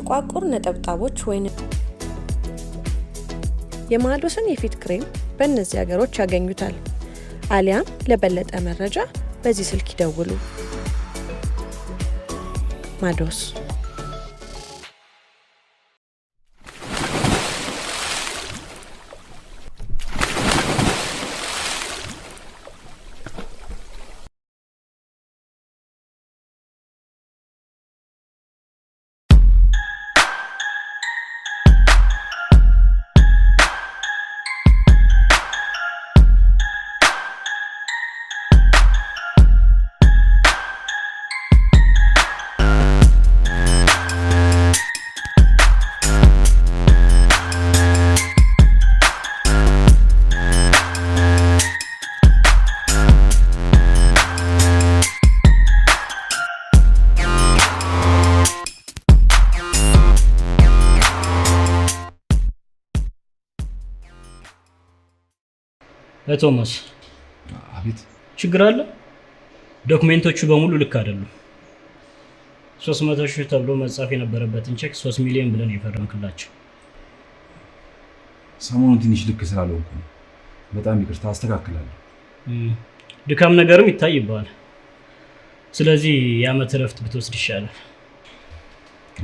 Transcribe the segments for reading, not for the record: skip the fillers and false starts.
ጥቋቁር ነጠብጣቦች ወይም የማዶስን የፊት ክሬም በእነዚህ ሀገሮች ያገኙታል። አሊያም ለበለጠ መረጃ በዚህ ስልክ ይደውሉ። ማዶስ ቶማስ አቤት ችግር አለ? ዶክመንቶቹ በሙሉ ልክ አይደሉም። 300,000 ተብሎ መጻፍ የነበረበትን ቼክ 3 ሚሊዮን ብለን የፈረምክላቸው። ሰሞኑን ትንሽ ልክ ስላልሆንኩ በጣም ይቅርታ፣ አስተካክላለሁ። ድካም ነገርም ይታይባል። ስለዚህ የዓመት እረፍት ብትወስድ ይሻላል።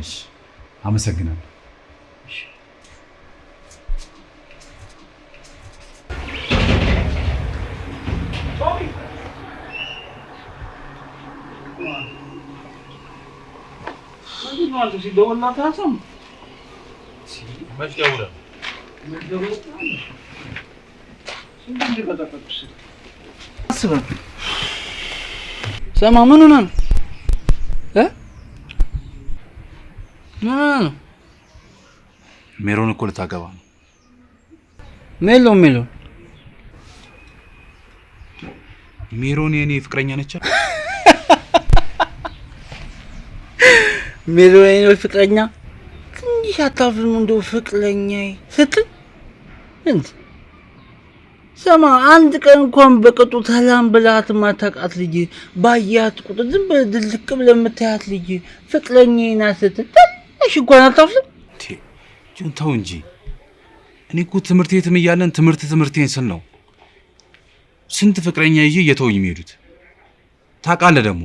እሺ፣ አመሰግናለሁ። አንተ ሲደውልና ታሰም መደውለ ሰማ ምን ሆነ ነው ሜሮን እኮ ልታገባ ነው። ሜሮን የኔ ፍቅረኛ ነች። ሜሮን ፍቅረኛ ትንሽ አታፍርም? እንደው ፍቅረኛዬ ስትል እንዴ ሰማ አንድ ቀን እንኳን በቅጡ ሰላም ብላት ማታውቃት ልጅ ባያት ቁጥር ዝም ብለህ ድልቅ ብለህ የምታያት ልጅ ፍቅረኛዬ ናት ስትል እሺ እንኳን አታፍርም? ተው እንጂ እኔ እኮ ትምህርት ቤትም እያለን ትምህርቴን ስል ነው ስንት ፍቅረኛ ይዤ እየተውኝ የሚሄዱት። ታውቃለህ ደግሞ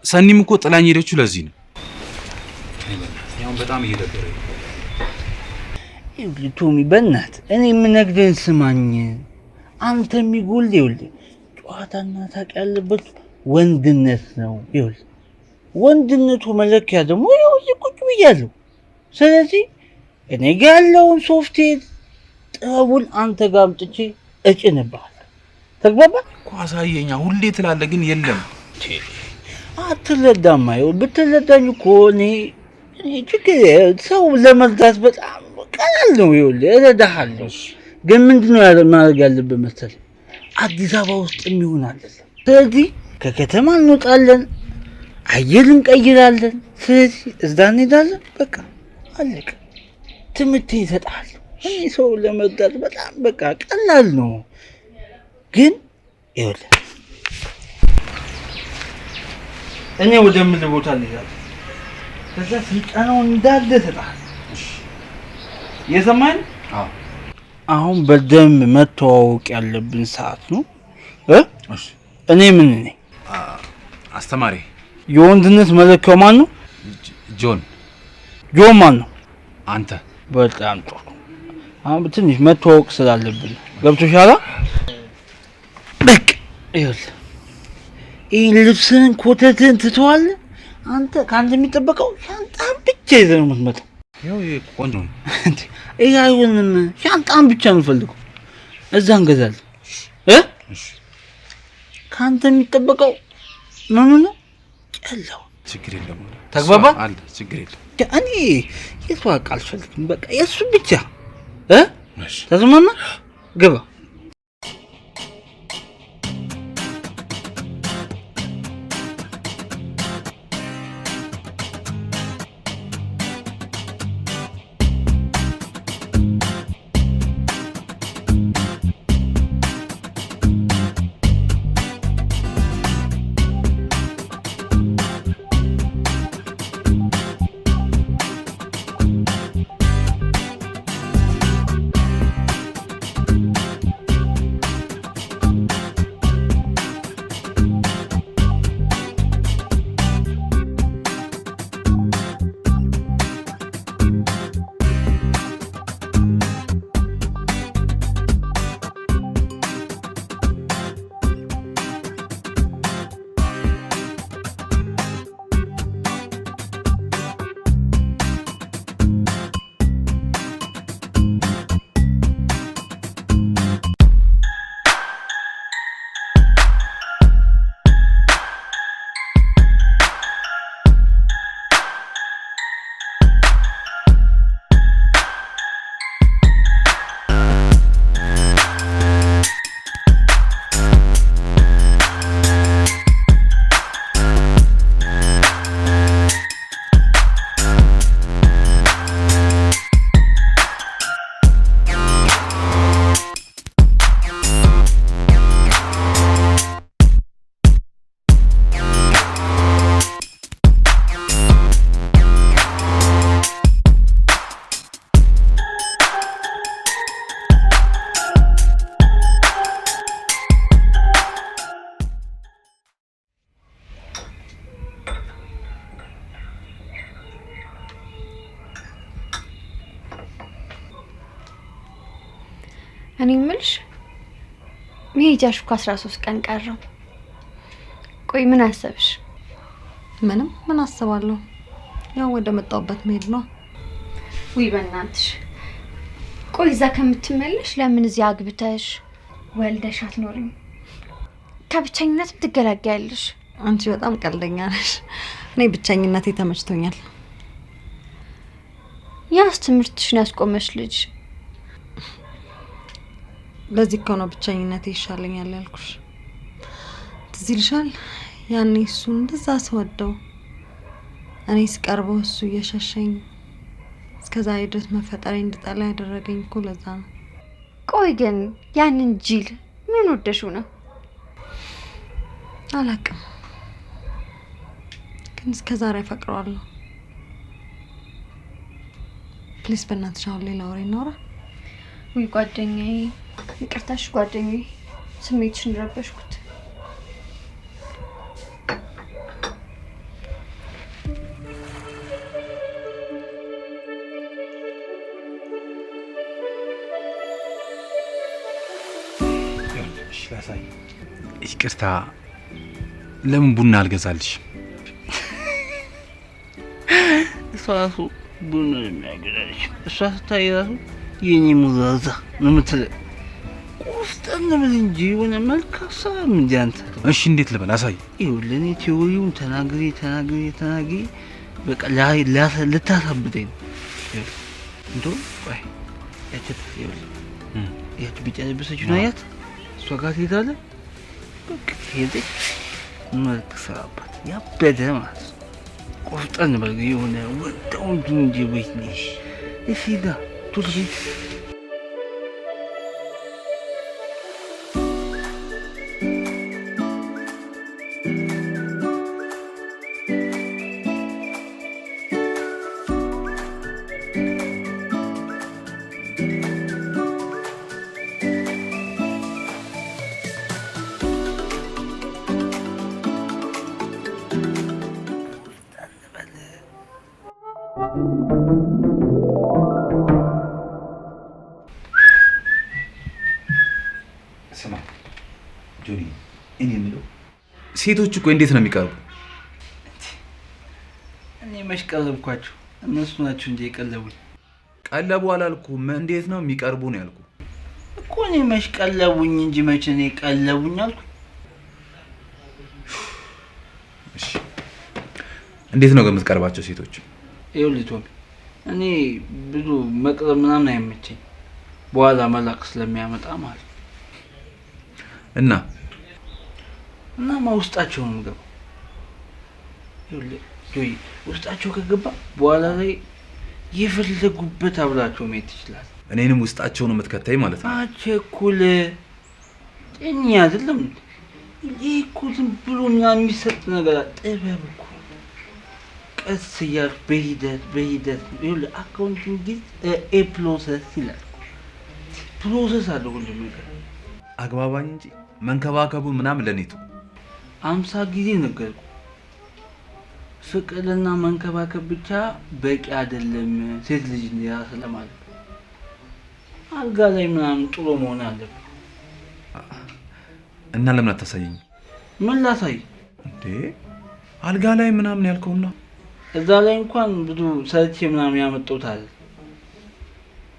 ሰኒም እኮ ጥላኝ ሄደችው ለዚህ ነው። ያው በጣም እየደበረኝ ቶሚ በእናትህ እኔ የምነግርህን ስማኝ። አንተ የሚጎልህ ጨዋታና ታውቅ ያለበት ወንድነት ነው። ወንድነቱ መለኪያ ደግሞ ያው እዚህ ቁጭ ብያለሁ። ስለዚህ እኔ ጋር ያለውን ሶፍትዌር ጥበቡን አንተ ጋር አምጥቼ እጭንብሃለሁ። ተግባባን? እኮ አሳየኛ ሁሌ ትላለህ ግን የለም። አትረዳማ። ብትረዳኝ እኮ እኔ ችግር ሰው ለመርዳት በጣም ቀላል ነው። እረዳሃለሁ። ግን ምንድነው ማድረግ ያለብህ መሰለህ? አዲስ አበባ ውስጥ የሚሆን አይደለም። ስለዚህ ከከተማ እንወጣለን፣ አየር እንቀይራለን። ስለዚህ እዛ እንሄዳለን። በቃ አለቀ። ትምህርት ይሰጣል። እኔ ሰው ለመርዳት በጣም በቃ ቀላል ነው። ግን ይኸውልህ እኔ ወደምን ቦታ ልሄዳለሁ። ከዛ ስልጠናውን እንዳለ ተጣጣ። የሰማኝ? አዎ። አሁን በደንብ መተዋወቅ ያለብን ሰዓት ነው። እሺ። እኔ ምን ነኝ? አስተማሪ። የወንድነት መለኪያው ማን ነው? ጆን ማን ነው? አንተ። በጣም ጥሩ። አሁን ትንሽ መተዋወቅ ስላለብን ገብቶሻል? በቃ ይኸውልህ ይሄን ልብስን ኮተትን ትተዋለህ። አንተ ካንተ የሚጠበቀው ሻንጣን ብቻ ይዘህ ነው የምትመጣው። ያው ቆንጆ ነው እንዴ? ይሄ አይሆንም። ሻንጣን ብቻ ነው ፈልገው እዛ እንገዛለን። እሺ ካንተ የሚጠበቀው ምን ነው? ጨላው። ችግር የለም። ተግባባ አለ። ችግር የለም። እኔ የሰው አቃል አልፈልግም። በቃ የሱ ብቻ ተስማማ? ግባ። እኔ ምልሽ መሄጃሽ እኮ 13 ቀን ቀረው። ቆይ ምን አሰብሽ? ምንም ምን አስባለሁ? ያው ወደ መጣሁበት መሄድ ነው። ውይ በእናትሽ ቆይ እዛ ከምትመለሽ ለምን እዚህ አግብተሽ ወልደሽ አትኖሪም? ከብቸኝነትም ትገላገያለሽ። አንቺ በጣም ቀልደኛ ነሽ። እኔ ብቸኝነቴ ተመችቶኛል። ያስ ትምህርትሽን ያስቆመሽ ልጅ ለዚህ እኮ ነው ብቸኝነቴ ይሻለኛል ያልኩሽ። ትዝ ይልሻል ያኔ እሱን እንደዛ ስወደው እኔ ስቀርበው እሱ እየሸሸኝ እስከዛሬ ድረስ መፈጠሬ እንድጠላ ያደረገኝ እኮ ለዛ ነው። ቆይ ግን ያንን ጅል ምን ወደሽው ነው? አላውቅም፣ ግን እስከዛሬ አፈቅረዋለሁ። ፕሊስ በእናትሽ አሁን ሌላ ወሬ እናውራ። ውይ ጓደኛዬ፣ ይቅርታሽ ጓደኛዬ፣ ስሜትሽን ረበሽኩት። ይቅርታ፣ ለምን ቡና አልገዛልሽ? እሷ ራሱ ቡና የሚያገዛልሽ እሷ ስታይ ራሱ የኔ ሙዛዛ ነው የምትለው። ቆፍጠን ብል እንጂ የሆነ መልክ አሳብ እንጂ አንተ። እሺ እንዴት ልበል? አሳይ። ይኸውልህ እኔ ቴዎሪውን ተናግሬ በቃ ልታሳብጠኝ ነው። እንደውም ቆይ ያቺ ቢጫ ለበሰችውን አያት? እሷ ጋር ትሄዳለህ። በቃ ሄደህ መልክ ስራባት ያበደ ማለት ነው። ቆፍጠን በል የሆነ ወጣውን እንጂ ቤት ነሽ። እሺ ዳ ቶሎ ቤት ስማ ጆኒ፣ እኔ የምለው ሴቶች እኮ እንዴት ነው የሚቀርቡ? እኔ መች ቀለብኳቸው? እነሱ ናቸው እንጂ የቀለቡኝ። ቀለቡ አላልኩም፣ እንዴት ነው የሚቀርቡ ነው ያልኩ እኮ። እኔ መች ቀለቡኝ እንጂ መቼ እኔ ቀለቡኝ አልኩ? እሺ እንዴት ነው የምትቀርባቸው ሴቶች? ይኸውልህ ቶሚ፣ እኔ ብዙ መቅረብ ምናምን አይመቸኝ፣ በኋላ መላክ ስለሚያመጣ ማለት ነው። እናማ ውስጣቸው ነው የምገባው። ይኸውልህ ጆይ፣ ውስጣቸው ከገባ በኋላ ላይ የፈለጉበት አብላቸው መሄድ ትችላል። እኔንም ውስጣቸው ነው የምትከታይ ማለት ነው። አቸኩል ጤኛ አይደለም። ይህ እኮ ዝም ብሎ ምናምን የሚሰጥ ነገር ጥበብ እኮ ቀስ እያልክ በሂደት ይኸውልህ፣ አካውንቲንግ ኤ ፕሮሰስ ይላል። ፕሮሰስ አለው ሁሉም ነገር። አግባባኝ እንጂ መንከባከቡን ምናምን ለኔቱ 50 ጊዜ ነገርኩ። ፍቅርና መንከባከብ ብቻ በቂ አይደለም። ሴት ልጅ ያስ ለማለት አልጋ ላይ ምናምን ጥሩ መሆን አለበት። እና ለምን አታሳየኝ? ምን ላሳይ እንዴ? አልጋ ላይ ምናምን ያልከውና እዛ ላይ እንኳን ብዙ ሰርቼ ምናምን ያመጣሁት አለ።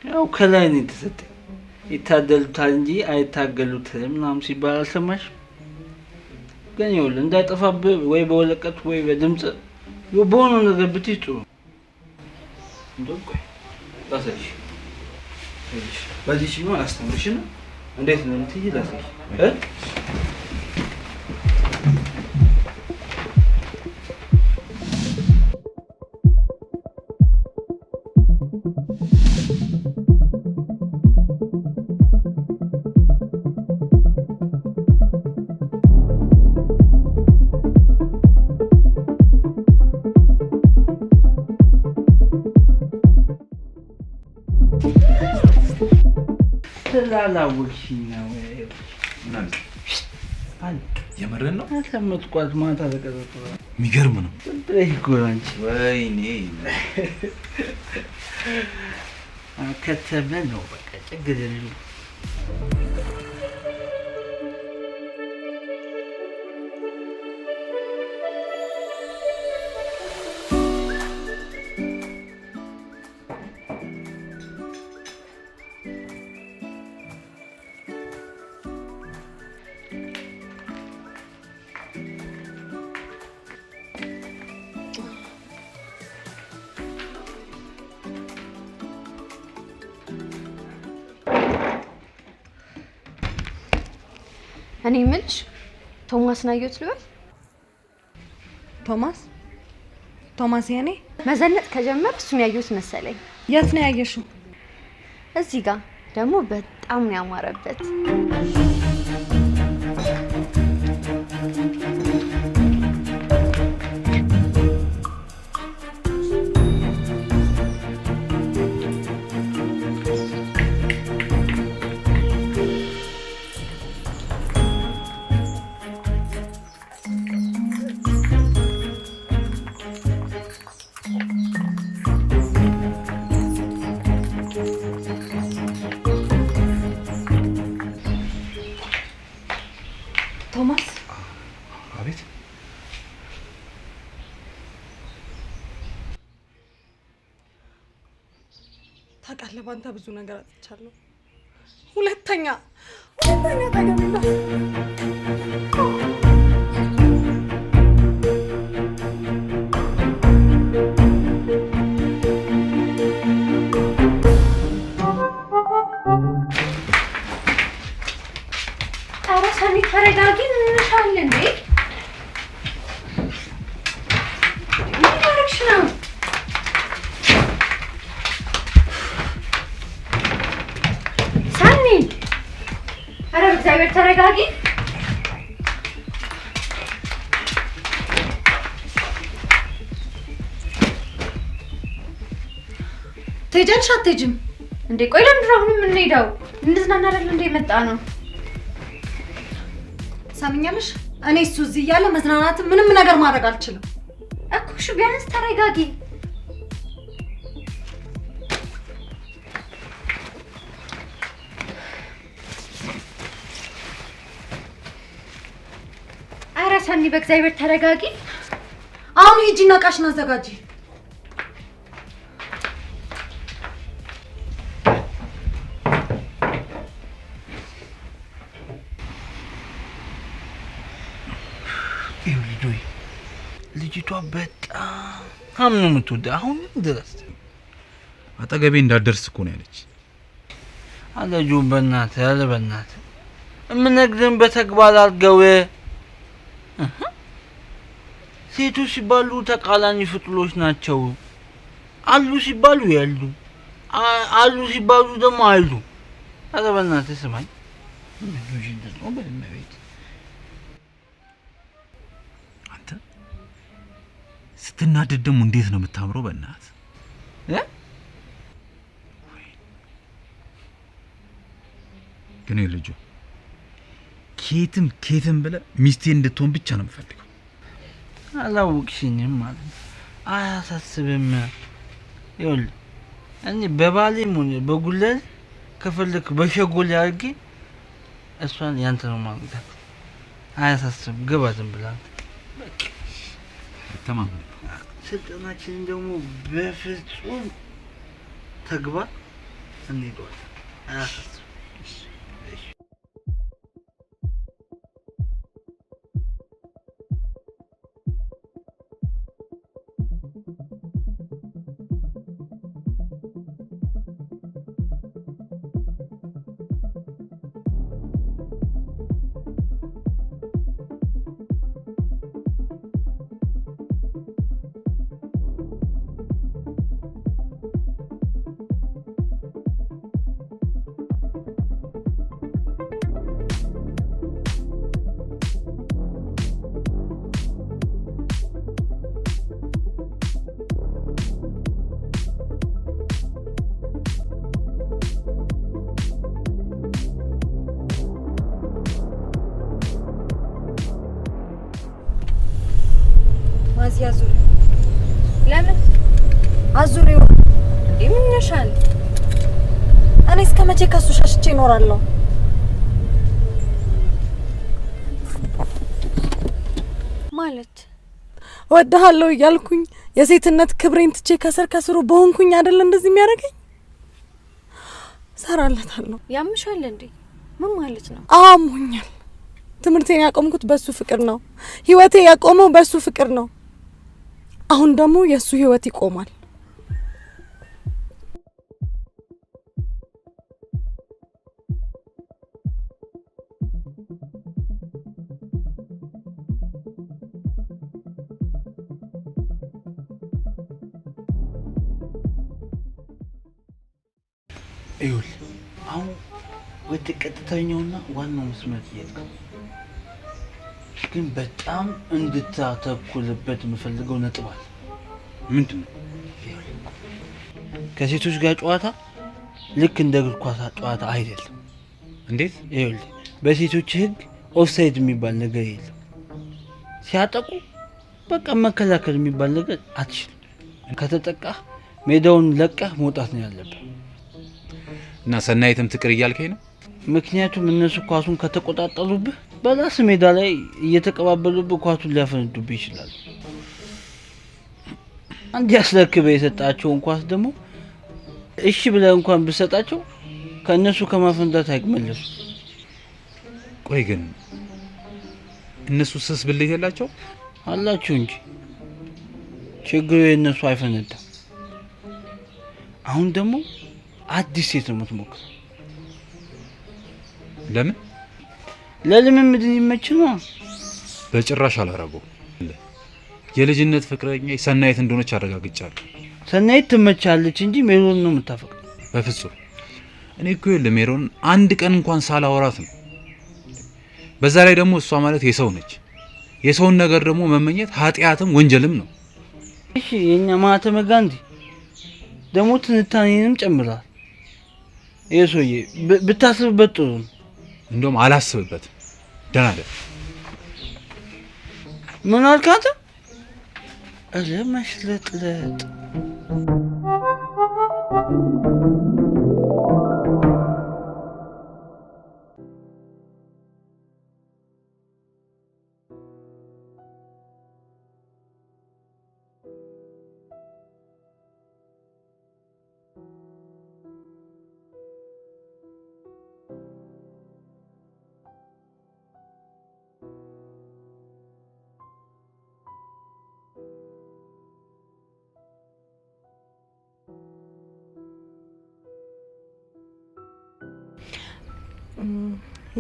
ያው ከላይ ነው የተሰጠኝ። ይታደሉታል እንጂ አይታገሉትም ምናምን ሲባል አልሰማሽ? ግን ይኸውልህ እንዳይጠፋብህ ወይ በወረቀት ወይ በድምጽ በሆነ ነገር ብትይዝ ጥሩ። እንደውም ቆይ ላሳይሽ። በዚህ ነው አስተምርሽ ነው እንዴት ነው የምትይዝ ላሳይሽ። ስላላወቅሽኝ ነው። የምርን ነው አልሰመጥኳት። ማታ ተቀጠቀጠ። የሚገርም ነው። ጥብሬ እኮ አንቺ ወይኔ ከተመ ነው በቃ ችግር የለውም። እኔ ምንሽ ቶማስ ናየት ልበል? ቶማስ ያኔ መዘነጥ ከጀመረ እሱን ያየሁት መሰለኝ። የት ነው ያየሽው? እዚህ ጋር ደግሞ በጣም ነው ያማረበት። ቶማስ አቤት። ታውቃለህ፣ ባንተ ብዙ ነገር አጥቻለሁ። ሁለተኛ ተገኝታ ሰኒ ተረጋጊ። እንሻለን እንዴ? ምን ያረክሽ ነው? ሰኒ ኧረ በእግዚአብሔር ተረጋጊ። ትሄጃለሽ አትሄጂም እንዴ? ቆይ ለምንድን ነው አሁን የምንሄደው? እንዝናና አይደል እንዴ የመጣ ነው? ሰምኛለሽ? እኔ እሱ እዚህ እያለ መዝናናት ምንም ነገር ማድረግ አልችልም እኮ። እሺ ቢያንስ ተረጋጊ። ኧረ ሰኒ በእግዚአብሔር ተረጋጊ። አሁን ሂጂና ዕቃሽን አዘጋጂ። ልጅቷ በጣም ነው የምትወደው። አሁን ድረስ አጠገቤ እንዳትደርስ እኮ ነው ያለች። አለጁ በእናትህ ያለ በእናትህ የምነግርህን በተግባር አድርገው። ሴቶች ሲባሉ ተቃራኒ ፍጡሮች ናቸው። አሉ ሲባሉ ያሉ፣ አሉ ሲባሉ ደግሞ አይሉ። ያለ በእናትህ ስማኝ። ስትናደድ ደግሞ እንዴት ነው የምታምረው በእናት ግን ልጁ ኬትም ብለህ ሚስቴ እንድትሆን ብቻ ነው የምፈልገው። አላውቅሽኝም ማለት ነው። አያሳስብም። ይኸውልህ እኔ በባሌም ሆነ በጉለል ከፈለክ በሸጎል አድርጌ እሷን ያንተ ነው ማግኘት። አያሳስብም። ግባ ዝም ብለህ በቃ ተማም። ስልጠናችንን ደግሞ በፍጹም ተግባር እንሄዳለን። አያሳስብም። አዙሪ ለምን አዙሪው እንዴ? ምን ነሻል? እኔ እስከ መቼ መቼ ከሱ ሸሽቼ እኖራለሁ? ማለት እወድሃለሁ እያልኩኝ የሴትነት ክብሬን ትቼ ከስር ከስሩ በሆንኩኝ አይደል እንደዚህ የሚያደርገኝ? ሰራለታለሁ። ያምሻል እንዴ? ምን ማለት ነው? አሞኛል። ትምህርቴን ያቆምኩት በሱ ፍቅር ነው። ህይወቴ ያቆመው በሱ ፍቅር ነው። አሁን ደግሞ የሱ ህይወት ይቆማል። ይሁን አሁን ወደ ቀጥተኛውና ዋናው መስመር እየሄድክ ግን በጣም እንድታተኩልበት የምፈልገው ነጥብ አለ። ምንድን ነው? ከሴቶች ጋር ጨዋታ ልክ እንደ እግር ኳስ ጨዋታ አይደለም። እንዴት? ይኸውልህ በሴቶች ህግ ኦፍሳይድ የሚባል ነገር የለም። ሲያጠቁ በቃ መከላከል የሚባል ነገር አትችልም። ከተጠቃህ ሜዳውን ለቀህ መውጣት ነው ያለብህ። እና ሰናይትም ትቅር እያልከኝ ነው? ምክንያቱም እነሱ ኳሱን ከተቆጣጠሩብህ በራስ ሜዳ ላይ እየተቀባበሉብህ ኳሱን ሊያፈነዱብህ ይችላሉ። አንድ ያስረክበህ የሰጣቸውን ኳስ ደግሞ እሺ ብለህ እንኳን ብሰጣቸው ከእነሱ ከማፈንዳት አይመለሱ። ቆይ ግን እነሱ ስስ ብልህ የላቸው አላቸው እንጂ ችግሩ የእነሱ አይፈነዳም። አሁን ደግሞ አዲስ ሴት ነው የምትሞክረው። ለምን? ለልምምድ ሊመች ነው። በጭራሽ አላረገው። የልጅነት ፍቅረኛ ሰናይት እንደሆነች አረጋግጫለሁ። ሰናይት ትመቻለች እንጂ ሜሮን ነው የምታፈቅረው። በፍጹም እኔ እኮ ለሜሮን አንድ ቀን እንኳን ሳላወራት ነው። በዛ ላይ ደግሞ እሷ ማለት የሰው ነች። የሰውን ነገር ደግሞ መመኘት ኃጢአትም ወንጀልም ነው። እሺ የኛ ማህተመ ጋንዲ ደግሞ ትንታኔንም ጨምራል። ይሄ ሰውዬ ብታስብበት ጥሩ ነው። እንደውም አላስብበትም። ደህና አይደል? ምን አልካተ? ለመሽለጥለጥ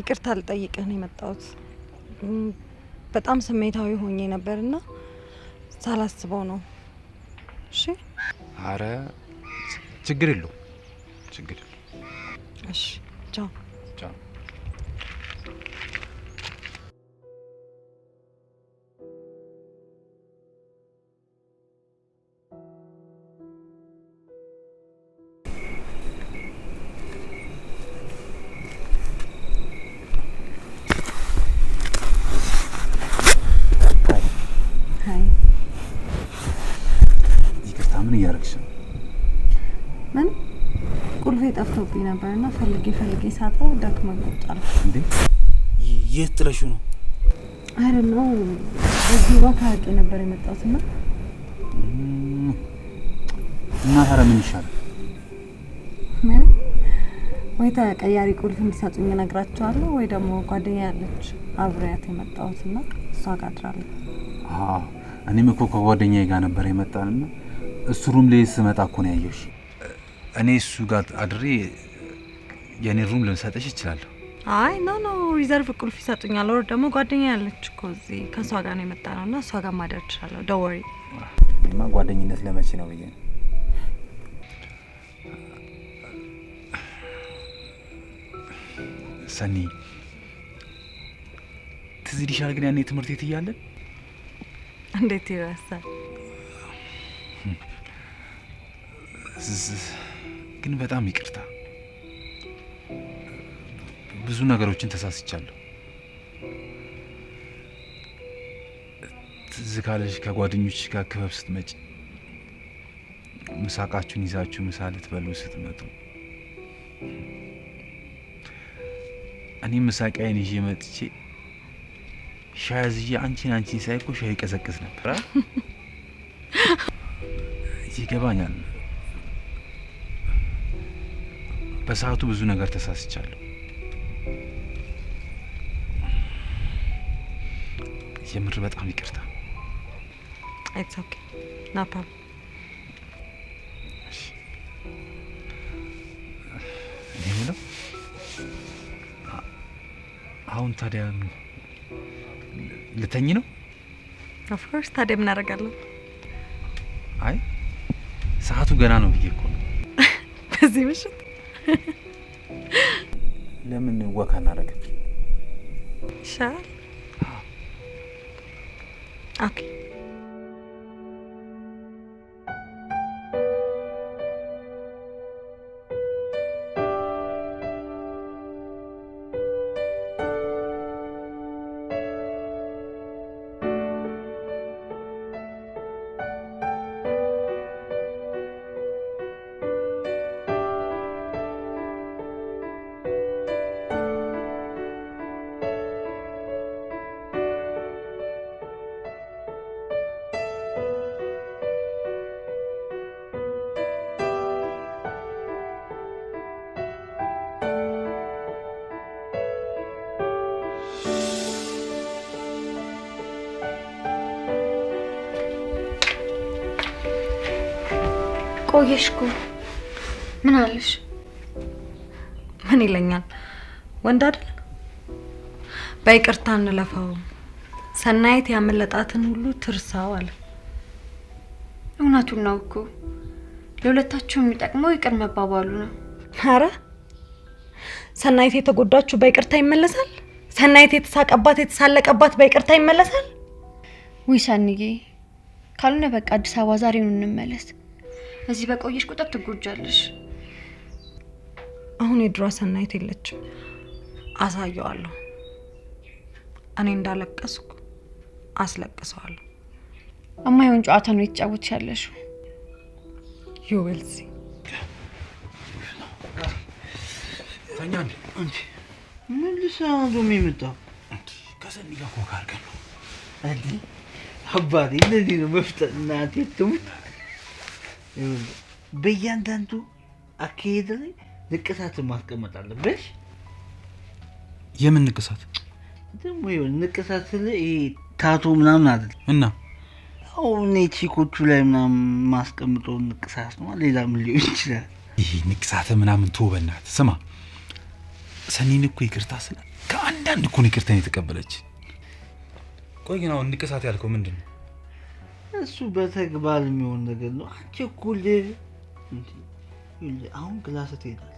ይቅርታ ልጠይቅህ ነው የመጣሁት። በጣም ስሜታዊ ሆኜ ነበርና ሳላስበው ነው። እሺ? አረ ችግር የለውም። ችግር የለውም። እሺ ቻው። ቻው። ምን እያደረግሽ ነው? ምን ቁልፌ ጠፍቶብኝ ነበርና ፈልጌ ሳጣው ደክሞኝ ወጣሁ። እንዴ የት ጥለሽው ነው? አይደለም በዚህ ወካቂ ነበር የመጣሁትና እና ታዲያ ምን ይሻላል? ምን ወይ ተቀያሪ ቁልፍ እንዲሰጡኝ እነግራቸዋለሁ ወይ ደግሞ ጓደኛ ያለች አብሬያት የመጣሁትና እሷ ጋር አድራለሁ። እኔም እኮ ከጓደኛዬ ጋር ነበር የመጣንና እሱ ሩም ላይ ስመጣ እኮ ነው ያየሁሽ። እኔ እሱ ጋር አድሬ የኔ ሩም ልንሰጥሽ እችላለሁ። አይ ኖ ሪዘርቭ ቁልፍ ይሰጡኛል። ወር ደግሞ ጓደኛ ያለች እኮ እዚህ ከሷ ጋር ነው የመጣነውና እሷ ጋር ማደር እችላለሁ። ዶንት ወሪ። እኔማ ጓደኝነት ለመቼ ነው ብዬ ነው። ሰኒ ትዝ ይልሻል ግን ያኔ ትምህርት ቤት እያለን? እንዴት ይረሳል? ግን በጣም ይቅርታ፣ ብዙ ነገሮችን ተሳስቻለሁ። ትዝ ካለሽ ከጓደኞች ጋር ክበብ ስትመጪ ምሳቃችሁን ይዛችሁ ምሳ ልትበሉ ስትመጡ እኔ መሳቂያዬን ይዤ መጥቼ ሻይ አዝዤ አንቺን ሳይኮ ሻይ ቀዘቅዝ ነበር። ይገባኛል። በሰዓቱ ብዙ ነገር ተሳስቻለሁ። የምር በጣም ይቅርታ። It's okay. No problem. እኔ የምለው አሁን ታዲያ ልተኝ ነው? Of course. ታዲያ ምን አደርጋለሁ? አይ ሰዓቱ ገና ነው ብዬ እኮ ነው። በዚህ ምሽት ለምን ወካ እናደርግ? ይሻላል። ኦኬ። ቆየሽ እኮ ምን አለሽ? ምን ይለኛል? ወንድ አይደል? በይቅርታ እንለፈው፣ ሰናይት ያመለጣትን ሁሉ ትርሳው አለ። እውነቱን ነው እኮ ለሁለታችሁ የሚጠቅመው ይቅር መባባሉ ነው። አረ ሰናይት የተጎዳችሁ በይቅርታ ይመለሳል? ሰናይት የተሳቀባት የተሳለቀባት በይቅርታ ይመለሳል? ውይ ሰንዬ፣ ካልሆነ በቃ አዲስ አበባ ዛሬውን እንመለስ። እዚህ በቆየሽ ቁጥር ትጎጃለሽ። አሁን የድሮ ሰናይት የለችም። አሳየዋለሁ። እኔ እንዳለቀስኩ አስለቅሰዋለሁ። እማይሆን ጨዋታ ነው የተጫወትሽ ያለሽው። ዩ ዊል ሲ። ተኛን እንዴ? ምን ልሰራው ነው የመጣው? ከሰኒ ጋር ኮካ አድርገን ነው እንዴ? አባቴ እንደዚህ ነው መፍጠን። እናቴ ትሙት። በእያንዳንዱ አካሄድ ላይ ንቅሳትን ማስቀመጥ አለብሽ። የምን ንቅሳት ደግሞ ይሁን ንቅሳት ስለ ይሄ ታቶ ምናምን አይደል እና አሁን ቺኮቹ ላይ ምናምን ማስቀምጠው ንቅሳት ነው። ሌላ ምን ሊሆን ይችላል? ይሄ ንቅሳት ምናምን ተወበናት። ስማ ሰኒን እኮ ይቅርታ ስለ ከአንዳንድ እኮ ይቅርታ ነው የተቀበለች። ቆይ ግን አሁን ንቅሳት ያልከው ምንድን ነው? እሱ በተግባር የሚሆን ነገር ነው። አንቺ እኮ አሁን ክላስ ትሄዳለህ፣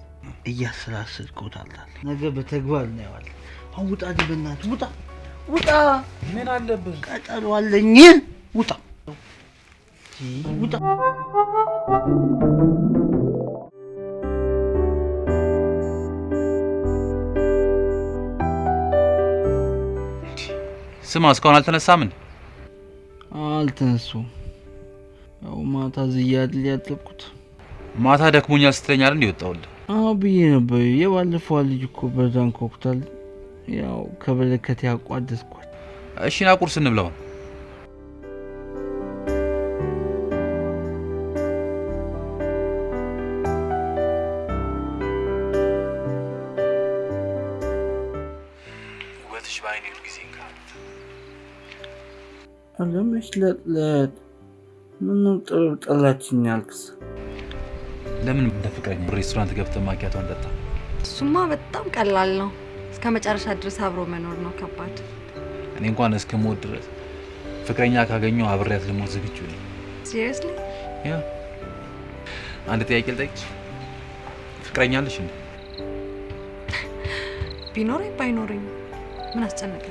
እያሰላሰልከው ታላለህ። ነገ በተግባር እናየዋለን። አሁን ውጣ፣ በእናትህ ውጣ፣ ውጣ። ምን አለብህ? ቀጠሮ አለኝ። ውጣ፣ ውጣ። ስማ እስካሁን አልተነሳም እንዴ? አልተነሱም። ያው ማታ ዝያድ ሊያጠቁት ማታ ደክሞኛል ስትለኛል እንዴ ወጣውልህ? አዎ ብዬ ነበር። የባለፈው ልጅ እኮ በዛን ኮክታል ያው ከበለከት ያቋደስኳት። እሺ ና ቁርስ እንብላው። ወትሽ ባይኔ ጊዜ ካለ አለምሽ ለጥለት ምንም ጥበብ ጠላችኝ አልክስ። ለምን እንደ ፍቅረኛ ሬስቶራንት ገብተን ማኪያቷን ጠጣ? እሱማ በጣም ቀላል ነው። እስከ መጨረሻ ድረስ አብሮ መኖር ነው ከባድ። እኔ እንኳን እስከሞት ድረስ ፍቅረኛ ካገኘው አብሬያት ልሞት ዝግጁ ነኝ። ሲሪየስሊ? ያ አንድ ጥያቄ ልጠይቅሽ፣ ፍቅረኛ አለሽ እንዴ? ቢኖረኝ ባይኖረኝ ምን አስጨነቀ?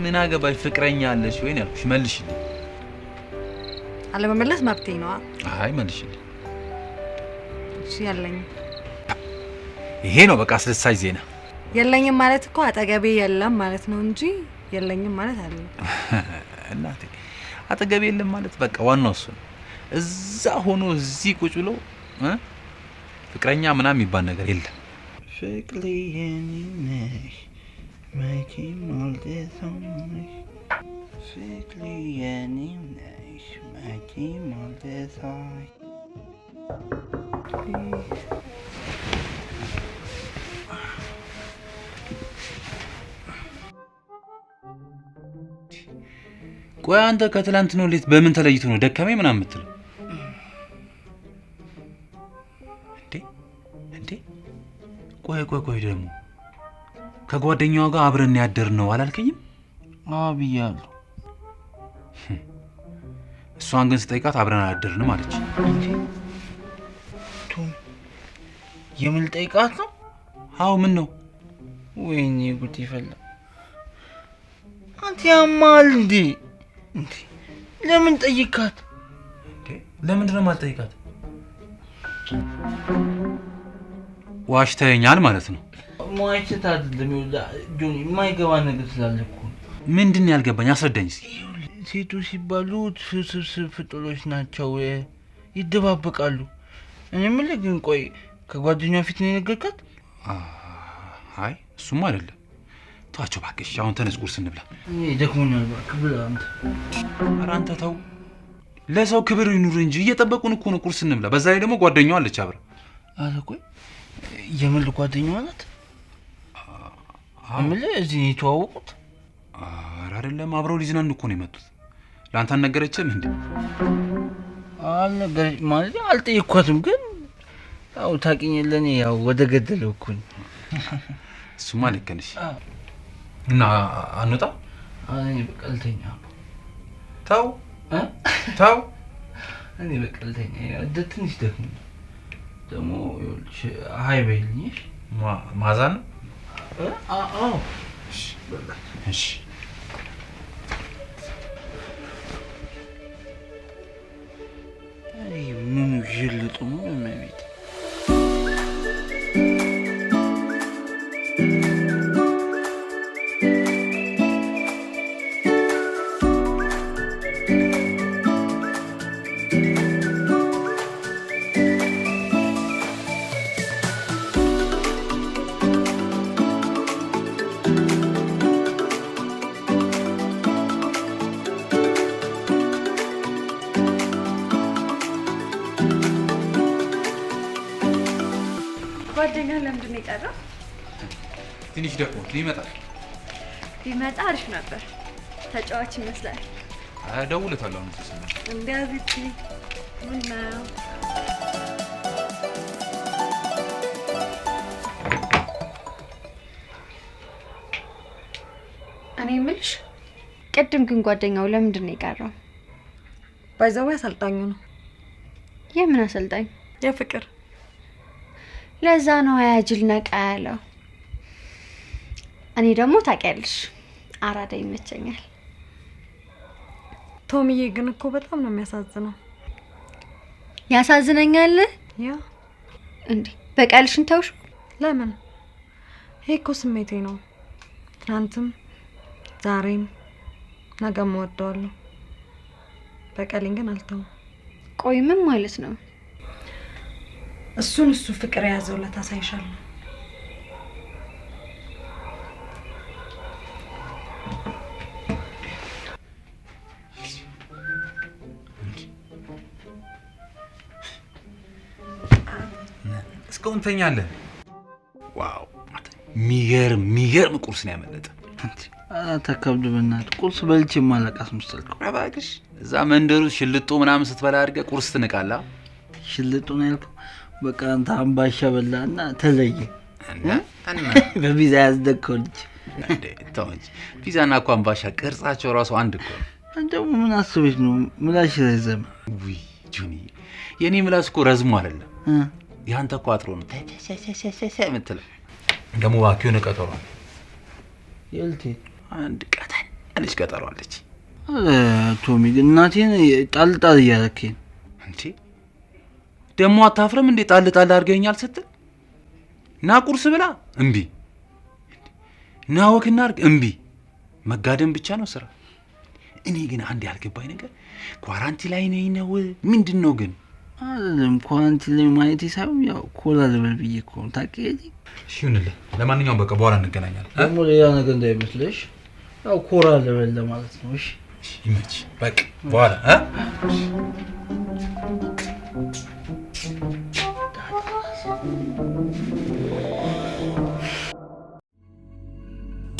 ምን አገባሽ? ፍቅረኛ አለሽ ወይ ነው ያልኩሽ። መልሽልኝ። አለመመለስ መብቴ ነው። አይ መልሽልኝ። እሺ ያለኝም። ይሄ ነው በቃ አስደሳች ዜና። የለኝም ማለት እኮ አጠገቤ የለም ማለት ነው እንጂ የለኝም ማለት አይደለም። እናቴ አጠገቤ የለም ማለት በቃ ዋናው እሱ ነው። እዛ ሆኖ እዚህ ቁጭ ብሎ ፍቅረኛ ምናምን የሚባል ነገር የለም። ፍቅሬ የኔ ነሽ መቼም አልረሳሽ ፍቅሬ የኔ ነሽ መቼም አልረሳሽ ቆይ አንተ ከትላንት ነው ሌት በምን ተለይቶ ነው ደከመኝ ምናምን የምትለው? እንዴ ቆይ ደግሞ ከጓደኛዋ ጋር አብረን ያደርነው አላልከኝም? ብያለሁ። እሷን ግን ስጠይቃት አብረን አያደርንም አለች። የምን ጠይቃት ነው? አዎ ምን ነው? ወይኔ ጉድ ይፈላ። አንተ ያማል እንዴ? ለምን ጠይቃት? ለምንድን ነው የማልጠይቃት? ዋሽተኸኛል ማለት ነው? ማይቸት አይደለም ጆኒ፣ የማይገባ ነገር ስላለ እኮ። ምንድን ነው ያልገባኝ? አስረዳኝ እስኪ። ሴቶች ሲባሉ ስብስብ ፍጡሮች ናቸው፣ ይደባበቃሉ። እኔ የምልህ ግን ቆይ ከጓደኛዋ ፊት ነው የነገርካት? አይ እሱም አይደለም። ተዋቸው እባክሽ፣ አሁን ተነስ ቁርስ እንብላ። እኔ ደክሞኛል፣ እባክህ ብላ አንተ። ኧረ አንተ ተው፣ ለሰው ክብር ይኑር እንጂ እየጠበቁን እኮ ነው። ቁርስ እንብላ። በዛ ላይ ደግሞ ጓደኛዋ አለች አብራ። አረ ቆይ የምን ጓደኛዋ ናት? የምልህ እዚህ ነው የተዋወቁት? ኧረ አይደለም፣ አብረው ሊዝናኑ እኮ ነው የመጡት። ለአንተ አልነገረችም እንዴ? አልነገረች ማለት አልጠየኳትም፣ ግን ያው ታውቂኝ የለ እኔ ያው ወደ ገደለው እኮ ነው። እሱማ ልክ ነሽ። እና አንወጣ? እኔ በቃ ልተኛ። ተው እኔ በቃ ልተኛ፣ ትንሽ ደክሞ ደግሞ ሀይ በይልኝ። ማዛ ነው? አዎ እሺ። ምኑ ይልጡ ነው መቤት? ጓደኛ ለምንድን ነው የቀረው? ትንሽ ደክሞት ይመጣል። ቢመጣ አሪፍ ነበር። ተጫዋች ይመስላል። እደውልለታለሁ። እንዲያዚቲ ምን ነው? እኔ የምልሽ ቅድም ግን ጓደኛው ለምንድን ነው የቀረው? ባይዘው አሰልጣኙ ነው። የምን አሰልጣኝ? የፍቅር። ለዛ ነው አያጅል ነቃ ያለው። እኔ ደግሞ ታውቂያለሽ አራዳ ይመቸኛል። ቶሚዬ ግን እኮ በጣም ነው የሚያሳዝነው። ያሳዝነኛል? ያ እንዴ በቃልሽን ተውሽ? ለምን? ይሄ እኮ ስሜቴ ነው። ትናንትም ዛሬም ነገም እወደዋለሁ። በቀሌን ግን አልተውም። ቆይ ምን ማለት ነው? እሱ ፍቅር የያዘው ለታሳይሻለሁ። እስካሁን ተኛለህ? ዋው የሚገርም ቁርስ ነው ያመለጠ። ተከብድ በእናትህ ቁርስ በልቼ ማለቃስ መሰልከው? እባክሽ እዛ መንደሩ ሽልጦ ምናምን ስትበላ አድርገህ ቁርስ ትንቃላ። ሽልጦ ነው ያልከው? በቃ አንተ አምባሻ በላና ተለየ። በቪዛ ያስደከው ልጅ እንዴ? ተው እንጂ ፒዛና እኮ አምባሻ ቅርጻቸው ራሱ አንድ እኮ ነው። ደግሞ ምን አስበሽ ነው ምላሽ ረዘመ? ውይ ጁኒ፣ የኔ ምላስ እኮ ረዝሞ አይደለም ያንተ እኮ አጥሮ ነው የምትለው። ደግሞ እባክህ የሆነ ቀጠሮ አለ። የልቴ አንድ ቀጠን ያለች ቀጠሮ አለች። ቶሚ ግን እናቴን ጣልጣል እያደረከኝ እንዴ? ደግሞ አታፍረም እንዴ? ጣልጣል አድርገኛል ስትል ና ቁርስ ብላ እምቢ፣ ና ወክና አድርግ እምቢ። መጋደም ብቻ ነው ስራ። እኔ ግን አንድ ያልገባኝ ነገር ኳራንቲ ላይ ነኝ ነው ምንድን ነው ግን? አይደለም ኳራንቲን ላይ ማየት ሳይሆን ያው ኮላ ልበል ብዬ እኮ ነው ታውቂያለሽ። እሺ ይሁንልህ። ለማንኛውም በቃ በኋላ እንገናኛለን። ደግሞ ሌላ ነገር እንዳይመስልሽ ያው ኮላ ልበል ለማለት ነው። እሺ ይመች በቃ በኋላ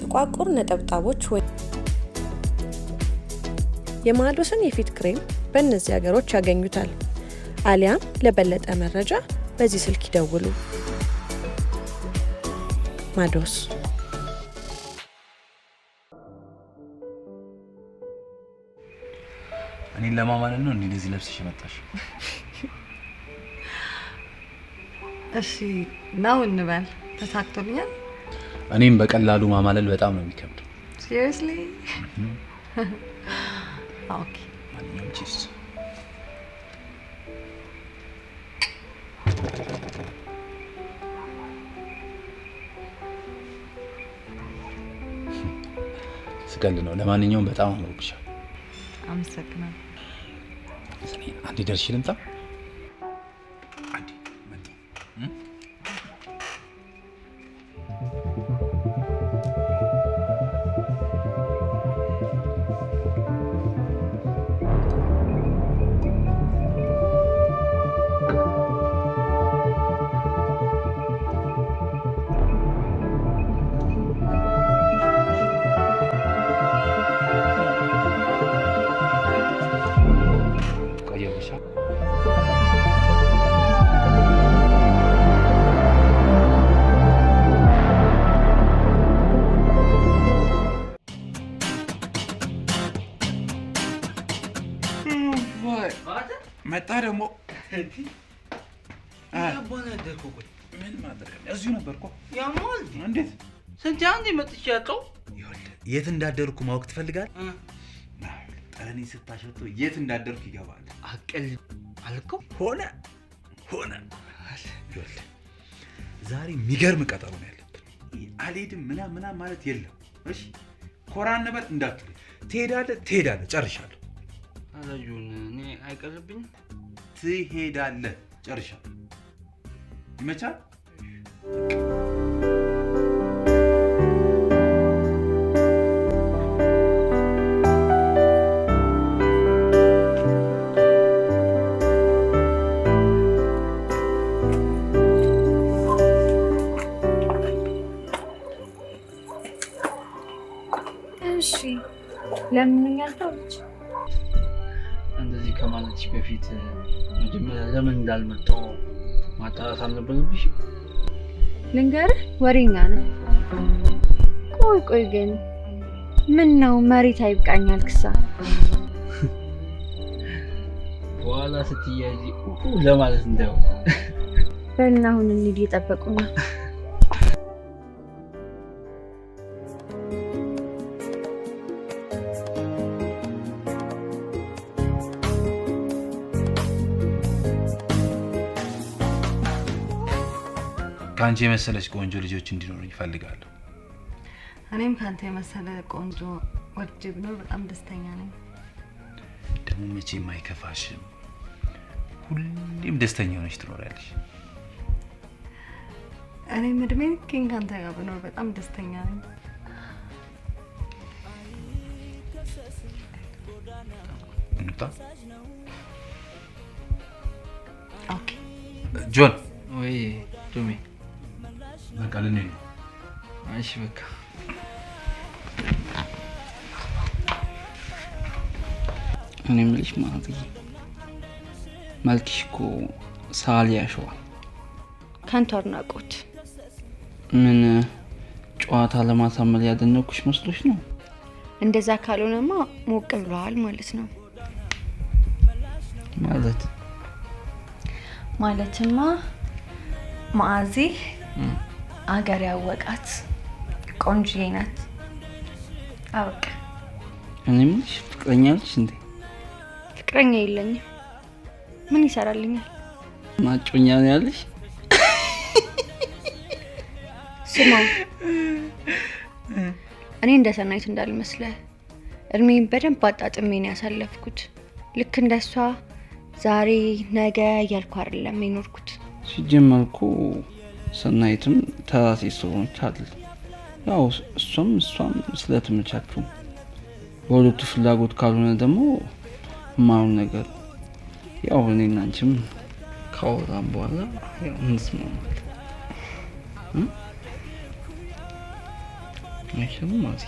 ጥቋቁር ነጠብጣቦች ወይ የማዶስን የፊት ክሬም በእነዚህ ሀገሮች ያገኙታል። አሊያም ለበለጠ መረጃ በዚህ ስልክ ይደውሉ። ማዶስ እኔን ለማማለል ነው እንደዚህ ለብሰሽ መጣሽ? እሺ ነው እንበል። ተሳክቶልኛል። እኔም በቀላሉ ማማለል በጣም ነው የሚከብደው። ሲሪየስሊ? ኦኬ ማንኛውም ቺስ ስቀል ነው። ለማንኛውም በጣም አምሮብሻል። አመሰግናለሁ። አንዴ ደርሼ ልምጣ። አንዴ መጣ። መጣ ደግሞ ምን ማድረግ እዚሁ ነበርኩ። ያማል እንዴት ስንት አንዴ መጥቼ ያጣው የት እንዳደርኩ ማወቅ ትፈልጋለህ? ጠረኔ ስታሸቶ የት እንዳደርኩ ይገባል። አቀል አልከው ሆነ ዛሬ የሚገርም ቀጠሮ ነው ያለብን። አልሄድም ምናምን ማለት የለም። እሺ ኮራ እንበል እንዳትል። ትሄዳለህ። ጨርሻለሁ። አላጁን እኔ አይቀርብኝ። ትሄዳለህ። ጨርሻለሁ። ይመቻል። እሺ ለምን ያልተውች እንደዚህ ከማለትሽ በፊት መጀመሪያ ለምን እንዳልመጣው ማጣራት አልነበረብሽ? ልንገርህ፣ ወሬኛ ነህ። ቆይ ግን ምን ነው መሬት አይብቃኛል ክሳ በኋላ ስትያዚ ለማለት እንዳይሆን በልና አሁን እንሂድ፣ እየጠበቁና ካንቺ የመሰለች ቆንጆ ልጆች እንዲኖሩ ይፈልጋለሁ። እኔም ካንተ የመሰለ ቆንጆ ወድ ብኖር በጣም ደስተኛ ነኝ። ደግሞ መቼም አይከፋሽም። ሁሌም ደስተኛ ሆነሽ ትኖሪያለሽ። እኔም እድሜን ካንተ ጋር ብኖር በጣም ደስተኛ ነኝ። እንውጣ። ኦኬ ጆን። ወይ ዱሜ በቃ ልንሄድ ነው። እሺ በቃ እኔ የምልሽ ማለትዬ መልክሽ እኮ ሳሊ ያሸዋል። ከንቱ አድናቆት። ምን ጨዋታ ለማሳመር ያደነኩሽ መስሎሽ ነው? እንደዛ ካልሆነማ ሞቅ ብለዋል ማለት ነው። ማለትማ ማአዚ አገር ያወቃት ቆንጆዬ ናት። አውቅ እኔ የምልሽ ፍቅረኛ አለሽ እንዴ? ፍቅረኛ የለኝም። ምን ይሰራልኛል? ማጮኛ ነው ያለሽ? ስማ፣ እኔ እንደ ሰናይት እንዳልመስልህ እድሜን በደንብ አጣጥሜ ነው ያሳለፍኩት። ልክ እንደሷ ዛሬ ነገ እያልኩ አይደለም የኖርኩት። ሲጀመር እኮ ሰናይትም ተራሴ ስለሆነች አይደል? ያው እሷም ስለተመቻችሁ በሁለቱ ፍላጎት ካልሆነ ደግሞ ማውን ነገር ያው እኔና አንቺም ካወራን በኋላ ያው እንስማማለን። አይሽም ማዚ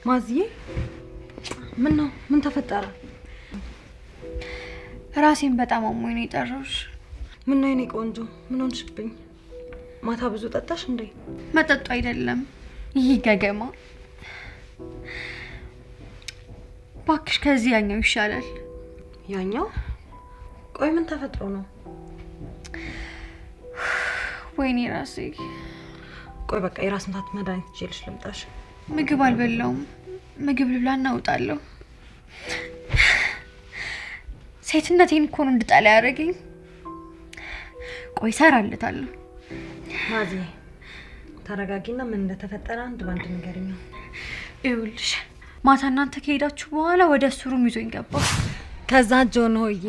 ማዝዬ ምን ነው? ምን ተፈጠረ? ራሴን በጣም አሞኝ ነው የጠራሁሽ። ምን ነው የኔ ቆንጆ? ምን ሆንሽብኝ? ማታ ብዙ ጠጣሽ እንዴ? መጠጡ አይደለም ይህ ገገማ። ባክሽ ከዚህ ያኛው ይሻላል። ያኛው? ቆይ ምን ተፈጥሮ ነው? ወይኔ ራሴ። ቆይ በቃ የራስ ምታት መድኃኒት ይዤልሽ ልምጣሽ። ምግብ አልበላውም። ምግብ ልብላና እወጣለሁ። ሴትነቴን እኮ ነው እንድጠላ ያደረገኝ። ቆይ እሰራለታለሁ። ማዚ ተረጋጊና ምን እንደተፈጠረ አንድ ባንድ ንገሪኝ። ይኸውልሽ ማታ እናንተ ከሄዳችሁ በኋላ ወደ እሱ ሩም ይዞኝ ገባ። ከዛ ጆን ሆዬ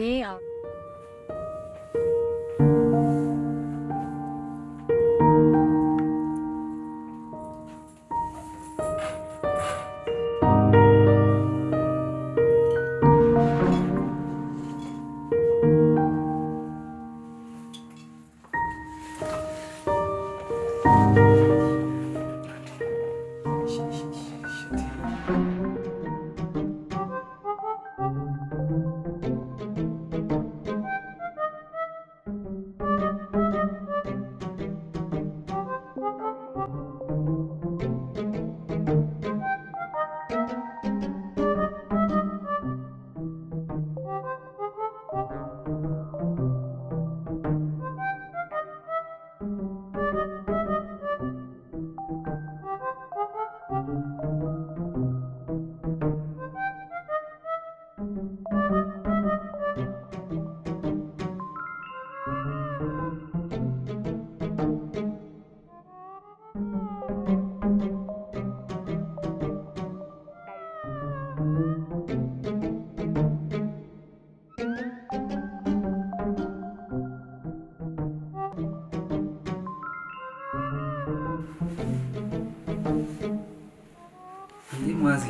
ማዚ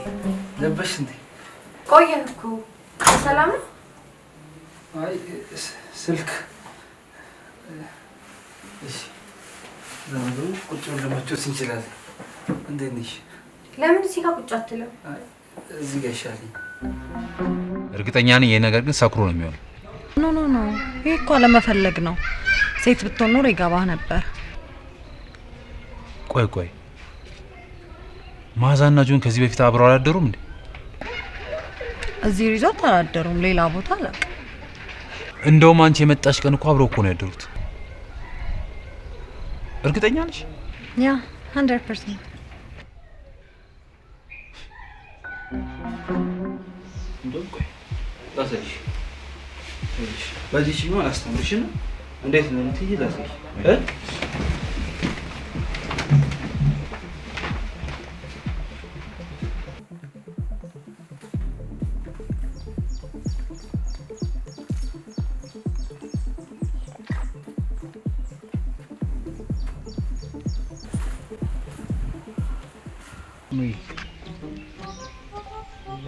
ለበሽ እንዴ? ቆየን እኮ ሰላም ነው? አይ ስልክ እሺ ዘመዱ ቁጭ ብለን ለማቾት እንችላለን። እንዴት ነሽ? ለምን እዚህ ጋር ቁጭ አትልም? እዚህ ጋር ይሻለኝ። እርግጠኛ ነኝ ይሄ ነገር ግን ሰክሮ ነው የሚሆነው። ኖ ይሄ እኮ ለመፈለግ ነው። ሴት ብትሆን ኖር ይገባህ ነበር። ቆይ ማዛና ጆን ከዚህ በፊት አብረው አላደሩም እንዴ? እዚህ ሪዞርት አላደሩም፣ ሌላ ቦታ አለ። እንደውም አንቺ የመጣሽ ቀን እኮ አብረው እኮ ነው ያደሩት። እርግጠኛ ነሽ? ያ 100%። እንደውም ቆይ ላሳይሽ። በዚህ ነው አላስተምርሽ ነው እንዴት ነው እንትይ ላሳይሽ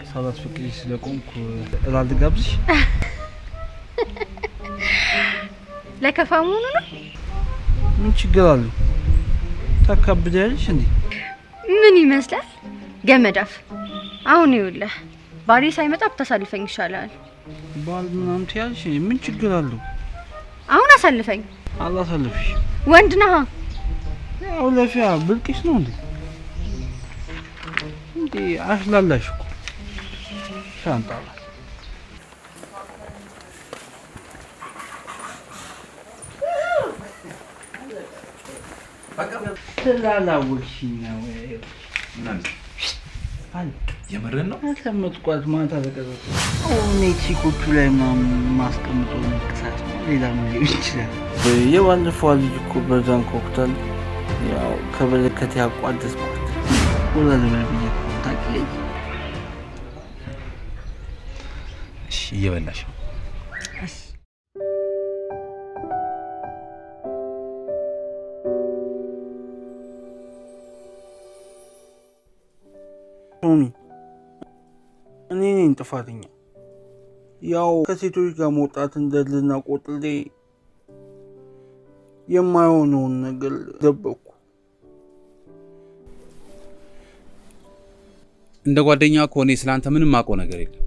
ሳላት ፍቅሪ ስለቆምኩ እላል ጋብዝሽ ለከፋሙ ነው። ምን ችግር አለው? ታካብዳለሽ እንዴ? ምን ይመስላል ገመዳፍ። አሁን ይኸውልህ ባሌ ሳይመጣ ብታሳልፈኝ ይሻላል። ባል ምናምን ትያለሽ? ምን ችግር አለው? አሁን አሳልፈኝ። አላሳልፍሽ። ወንድ ነህ። ያው ለፊያ ብልቅሽ ነው እንዴ አሽላላሽ እኮ ሻንጣ ስላላወቅሽኝ ነው። የምርን ነው አሰመጥኳት ማታ ተቀረጸ። አሁን ቺኮቹ ላይ ምናምን ማስቀምጠው ንቅሳት ነው። ሌላ ምን ሊሆን ይችላል? የባለፈዋ ልጅ እኮ በዛን ኮክተል ያው ከበለከት ያቋደስኳት ወላ ለበልብዬ ታውቂያለሽ? እሺ እየበላሽ ነው? ቶሚ እኔ ነኝ ጥፋተኛ። ያው ከሴቶች ጋር መውጣት እንደልና ቆጥሌ የማይሆነውን ነገር ደበቅኩ። እንደ ጓደኛ ከሆነ ስለአንተ ምንም ማውቀው ነገር የለም።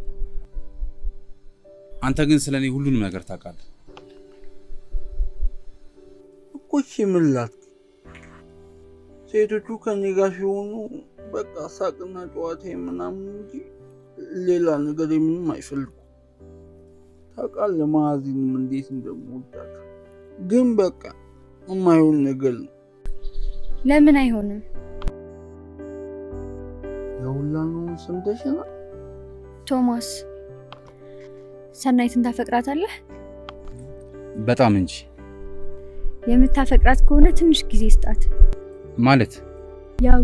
አንተ ግን ስለኔ ሁሉንም ነገር ታውቃለህ እኮ። እሺ ምን ላድርግ? ሴቶቹ ከኔ ጋር ሲሆኑ በቃ ሳቅና ጨዋታ ምናምን እንጂ ሌላ ነገር ምንም አይፈልጉ። ታውቃለህ ማዕዚንም እንዴት እንደምወዳት። ግን በቃ የማይሆን ነገር ነው። ለምን አይሆንም? የሁላንም ሰምተሽናል? ቶማስ ሰናይትን ታፈቅራታለህ? በጣም እንጂ። የምታፈቅራት ከሆነ ትንሽ ጊዜ ስጣት። ማለት ያው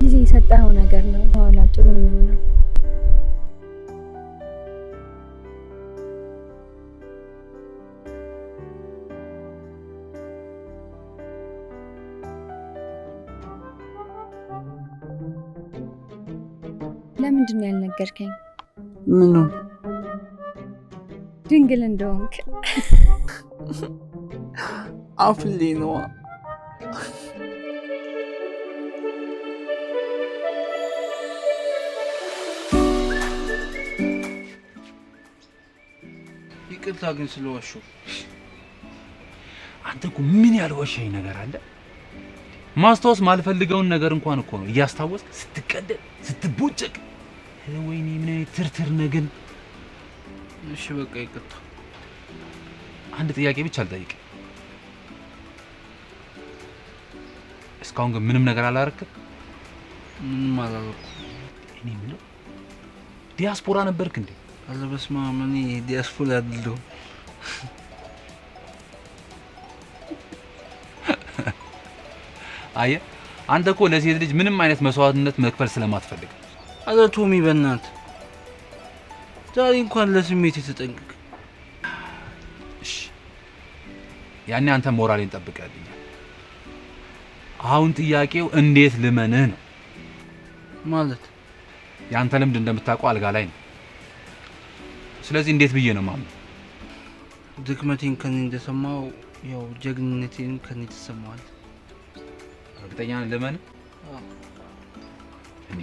ጊዜ የሰጠኸው ነገር ነው በኋላ ጥሩ የሚሆነው። ለምንድን ነው ያልነገርከኝ? ምኑ? ድንግል እንደሆንክ። አፍሌ ነዋ። ይቅርታ ግን ስለዋሸሁ። አንተ እኮ ምን ያልዋሸኝ ነገር አለ? ማስታወስ ማልፈልገውን ነገር እንኳን እኮ ነው እያስታወስክ ስትቀደድ ስትቦጨቅ። ወይኔ ምን አይነት ትርትር ነገር። እሺ በቃ ይቅርታ። አንድ ጥያቄ ብቻ አልጠይቅ። እስካሁን ግን ምንም ነገር አላረክም? ምንም አላረኩም። እኔ ምነው ዲያስፖራ ነበርክ እንዴ? አለ በስመ አብ፣ እኔ ዲያስፖራ አይደለሁም። አየህ አንተ እኮ ለሴት ልጅ ምንም አይነት መስዋዕትነት መክፈል ስለማትፈልግ። አረ ቶሚ በእናትህ ዛሬ እንኳን ለስሜት የተጠንቀቅ። እሺ ያኔ አንተ ሞራሌን ጠብቀህልኛል። አሁን ጥያቄው እንዴት ልመንህ ነው። ማለት ያንተ ልምድ እንደምታውቀው አልጋ ላይ ነው። ስለዚህ እንዴት ብዬ ነው ማምነው? ድክመቴን ከኔ እንደሰማው ያው ጀግንነቴን ከኔ ተሰማዋል። እርግጠኛ ነህ ልመንህ? እንዴ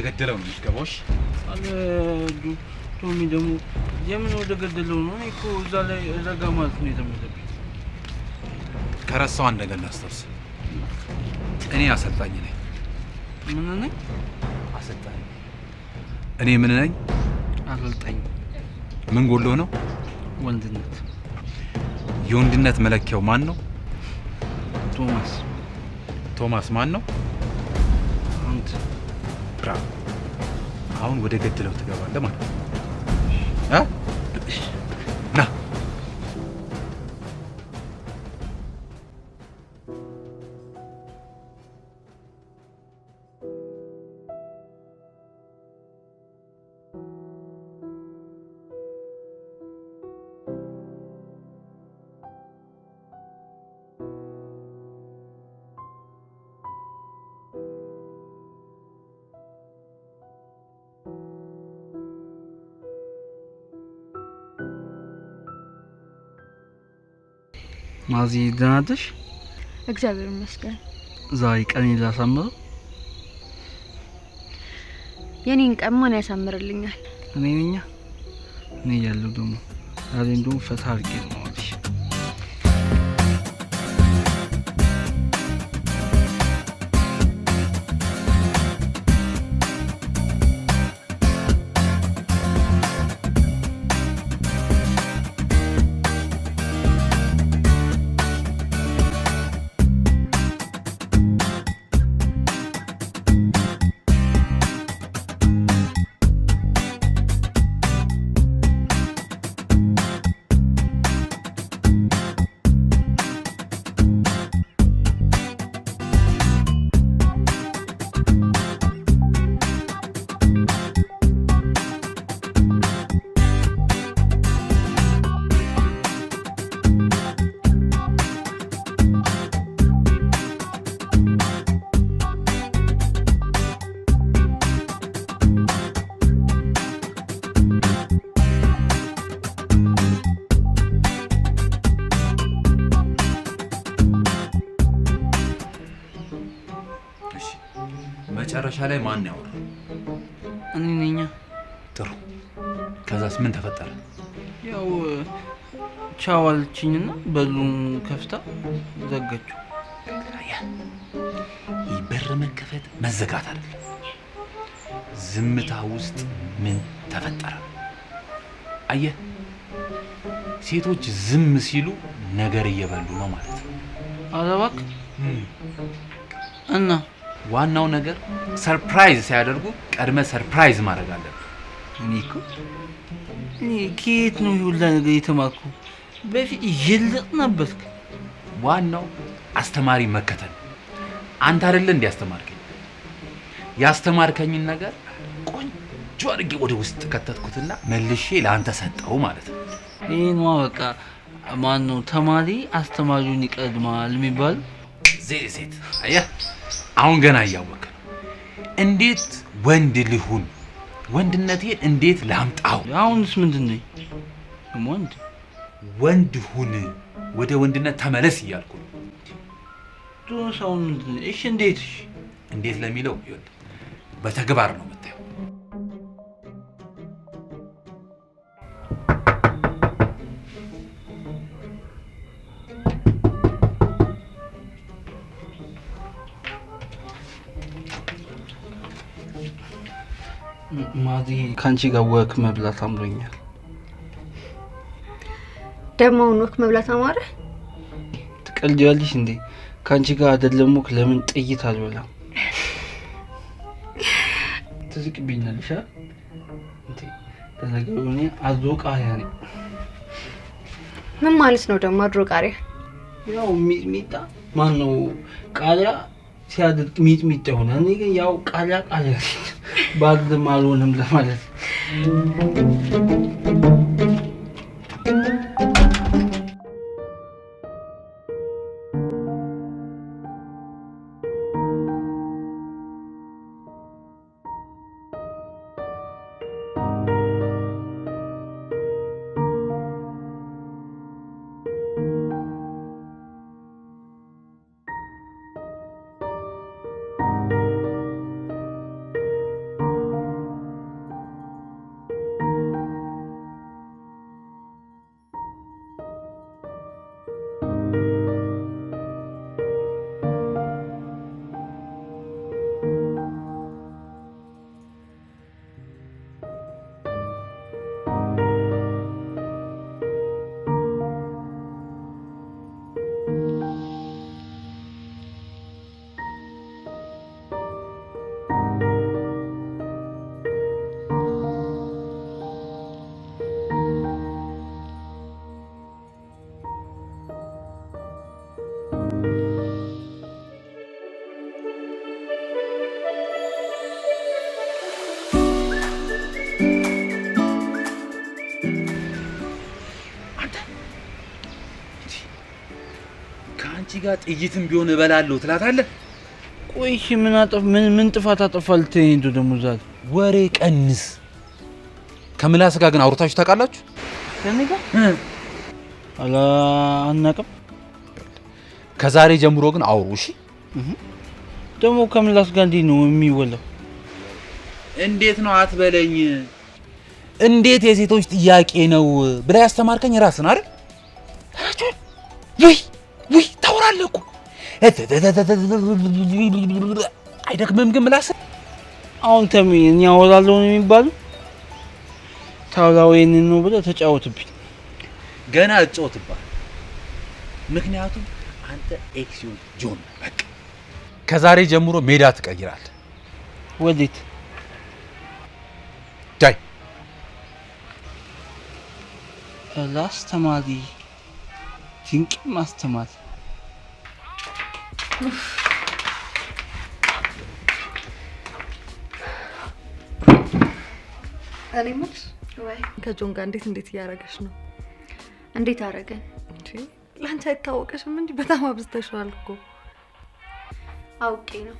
ገደለው ነው የሚገባውሽ? አለ ቶሚ ደግሞ የምን ወደ ገደለው ነው? እኔ እኮ እዛ ላይ ረጋ ማለት ነው የተመለከተው። ከረሳው አንድ ነገር ላስታውስ። እኔ አሰልጣኝ ነኝ። ምን ነኝ? አሰልጣኝ። እኔ ምን ነኝ? አሰልጣኝ። ምን ጎሎ ነው? ወንድነት። የወንድነት መለኪያው ማን ነው? ቶማስ። ቶማስ ማን ነው? አንተ። ብራቮ። አሁን ወደ ገደለው ትገባለህ ማለት ነው። ና ማዚ ደህና ነሽ? እግዚአብሔር ይመስገን። ዛሬ ቀኔን ላሳምረው? የኔን ቀን ማን ያሳምርልኛል? እኔ ነኝ። እኔ ያለው ደግሞ ዛሬ እንደውም ፈታ አድርጌ ነው ማለት መጨረሻ ላይ ማን ያወራ? እኔ ነኝ። ጥሩ። ከዛስ ምን ተፈጠረ? ያው ቻው አለችኝና በሩን ከፍታ ዘጋችው። በር መከፈት መዘጋት አይደለም። ዝምታ ውስጥ ምን ተፈጠረ? አየህ፣ ሴቶች ዝም ሲሉ ነገር እየበሉ ነው ማለት ነው። ኧረ እባክህ እና ዋናው ነገር ሰርፕራይዝ ሲያደርጉ ቀድመ ሰርፕራይዝ ማድረግ አለብህ። እኔ ከየት ነው ሁላ ነገር የተማርኩ? በፊት ይልቅ ነበርክ። ዋናው አስተማሪ መከተል። አንተ አይደለ እንዲያስተማርከኝ? ያስተማርከኝን ነገር ቆንጆ አድርጌ ወደ ውስጥ ከተትኩትና መልሼ ለአንተ ሰጠው ማለት ነው። ይሄን በቃ ማን ነው ተማሪ አስተማሪውን ይቀድማል የሚባል ዜት። አየህ፣ አሁን ገና እያወቅህ ነው። እንዴት ወንድ ልሁን? ወንድነቴን እንዴት ላምጣው? አሁንስ ምንድነው? ወንድ ሁን፣ ወደ ወንድነት ተመለስ እያልኩ ነው። ሰውን እሺ፣ እንዴት? እንዴት ለሚለው ይኸውልህ፣ በተግባር ነው የምታየው። ማዚ ካንቺ ጋር ወክ መብላት አምሮኛል። ደግሞ ወክ መብላት አማረ? ትቀልጃለሽ እንዴ? ካንቺ ጋር አይደለም ወክ ለምን ጥይት አልበላም? ትዝቅብኛለሽ እንዴ? ተነገሩ እኔ አዞቃሪያ ነኝ። ምን ማለት ነው ደግሞ አድሮቃሪያ? ያው ሚጥሚጣ ማን ነው ቃሪያ ሲያድርግ ሚጥሚጣ ሆነ። እኔ ግን ያው ቃሪያ ባድም አልሆንም ለማለት። ከአንቺ ጋር ጥይትም ቢሆን እበላለሁ ትላታለህ። ቆይ እሺ ምን ጥፋት አጠፋል? ተይንዱ ደግሞ ዛት ወሬ ቀንስ። ከምላስ ጋር ግን አውርታችሁ ታውቃላችሁ? ከኔ ጋር አናውቅም። ከዛሬ ጀምሮ ግን አውሩ እሺ። ደግሞ ከምላስ ጋር እንዴት ነው የሚወለው? እንዴት ነው አትበለኝ። እንዴት የሴቶች ጥያቄ ነው ብላ ያስተማርከኝ ራስን አይደል? ውይ ታወራለህ እኮ አይደክምም ግን ምላስ። አሁን ተሚ እኔ አወራለሁ ነው የሚባለው? ታውራው ይሄንን ነው ብለህ ተጫወትብኝ። ገና እጫወትብሃል። ምክንያቱም አንተ ኤክሲዮን ጆን በቃ ከዛሬ ጀምሮ ሜዳ ትቀይራለህ። ወዴት? ዳይ አስተማሪ ድንቅ ማስተማር። እኔ ማለት ወይ ከጆን ጋር እንዴት እያደረገሽ ነው? እንዴት አደረገን እንዴ? ላንቺ አይታወቅሽም እንዴ? በጣም አብዝተሽዋል እኮ። አውቄ ነው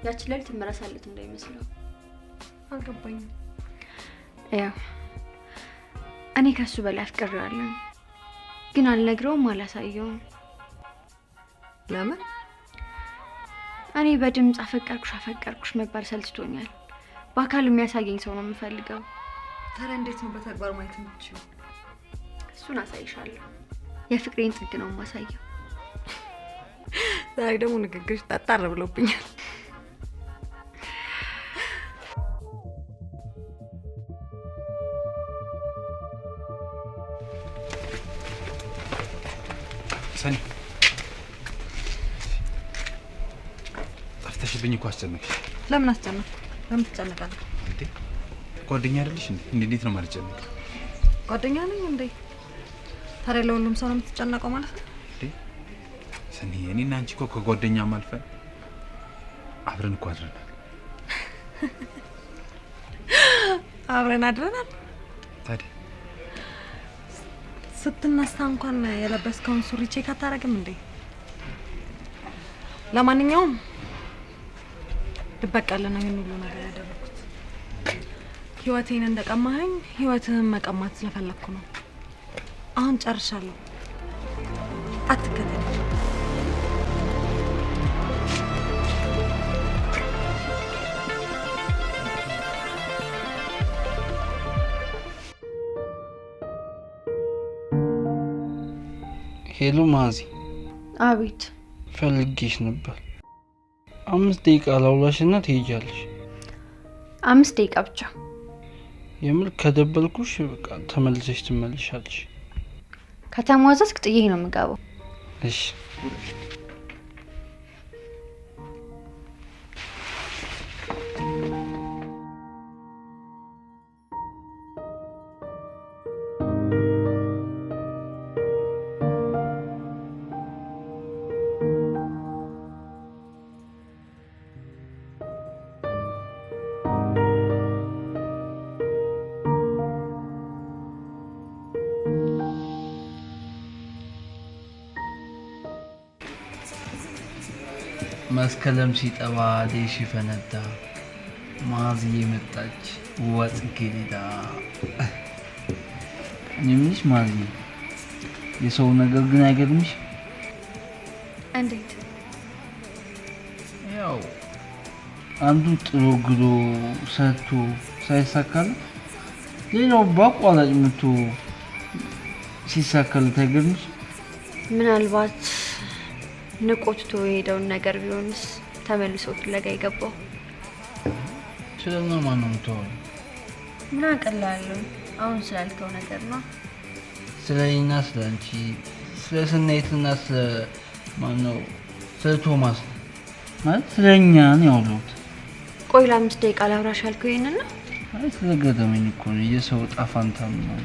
ያቺ ሌሊት ትመረሳለት እንዳይመስለው። አልገባኝም። ያው እኔ ከሱ በላይ አፍቅሬዋለሁ፣ ግን አልነግረውም፣ አላሳየውም። ለምን? እኔ በድምጽ አፈቀርኩሽ መባል ሰልችቶኛል። በአካል የሚያሳየኝ ሰው ነው የምፈልገው። ታዲያ እንዴት ነው በተግባር ማየት የምትችይው? እሱን አሳይሻለሁ። የፍቅሬን ጥግ ነው የማሳየው። ዛሬ ደግሞ ንግግርሽ ጠጣር ብሎብኛል። ሰኒ ጠፍተሽብኝ እኮ አስጨነቅሽ። ለምን አስጨነቅኩ? ለምን ትጨነቃለህ እንዴ? ጓደኛ አይደለሽ እንዴ? እንዴት ነው ማልጨነቅ? ጓደኛ ነኝ እንዴ? ታዲያ ለሁሉም ሰው ነው የምትጨነቀው ማለት ነው እንዴ? ሰኒ እኔና አንቺ እኮ ከጓደኛም አልፈን አብረን እኮ አድረናል። አብረን አድረናል። ታዲያ ስትነሳ እንኳን የለበስከውን ሱሪ ቼክ አታረግም እንዴ? ለማንኛውም ልበቀል ነው ይሄን ሁሉ ነገር ያደረኩት። ህይወቴን እንደቀማኸኝ ህይወትህን መቀማት ስለፈለኩ ነው። አሁን ጨርሻለሁ። አትከተል። ሄሎ ማዚ። አቤት። ፈልጌሽ ነበር። 5 ደቂቃ ላውራሽና ትሄጃለሽ። 5 ደቂቃ ብቻ። የምር ከደበልኩሽ በቃ ተመልሰሽ ትመለሻለሽ። ከተሟዘዝክ ጥዬ ነው የምገባው። እሺ። መስከረም ሲጠባ ዴሽ ፈነዳ፣ ማዝዬ መጣች ወጥ ጌዳ። እኔምሽ ማዝዬ የሰው ነገር ግን አይገርምሽ? እንዴት? ያው አንዱ ጥሩ ግሮ ሰርቶ ሳይሳካል ሌላው በአቋራጭ መቶ ሲሳካለት አይገርምሽ? ምናልባት ንቆትቶ የሄደውን ነገር ቢሆንስ ተመልሶ ፍለጋ የገባው? ስለምን ማን ነው የምታወራው? ምን አቀላለሁ? አሁን ስላልከው ነገር ነው። ስለኔና ስለ አንቺ፣ ስለ ስናይትና ስለ ማን ነው? ስለ ቶማስ ማለት ስለኛ ነው ያወራሁት። ቆይ ለ5 ደቂቃ ላውራሽ ያልከው ይሄንን ነው? አይ ስለገረመኝ እኮ ነው። የሰው ዕጣ ፈንታ ነው።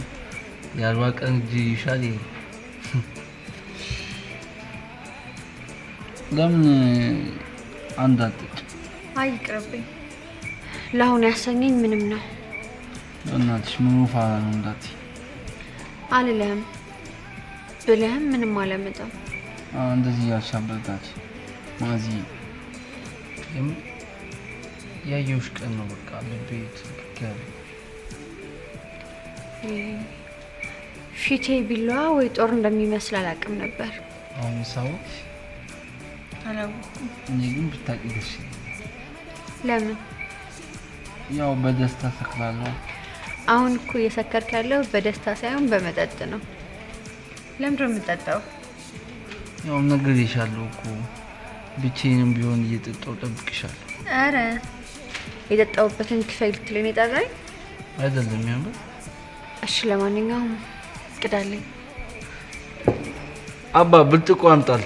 የአርባ ቀን እጅ ይሻል። ለምን አንድ አጥቅ? አይ ይቅርብኝ። ለአሁን ያሰኘኝ ምንም ነው። እናትሽ ምን ፋራ ነው እንዳት አልልህም ብለህም ምንም አላመጣም። እንደዚህ ያሻበታች ማዚ ያየውሽ ቀን ነው በቃ ልቤ ትክክል። ፊቴ ቢላዋ ወይ ጦር እንደሚመስል አላውቅም ነበር። አሁን ሰው አላወኩም። እኔ ግን ብታውቂ ደስ ይለኛል። ለምን? ያው በደስታ ሰክራለሁ። አሁን እኮ እየሰከርክ ያለው በደስታ ሳይሆን በመጠጥ ነው። ለምንድን ነው የምጠጣው? ያው ነግሬሻለሁ እኮ ብቻዬንም ቢሆን እየጠጣሁ እጠብቅሻለሁ። አረ የጠጣሁበትን ክፈይ ልትለኝ ነው የጠራኝ? አይደለም ያንበ። እሺ ለማንኛውም ቅዳለኝ። አባ ብርጭቆ አምጣል።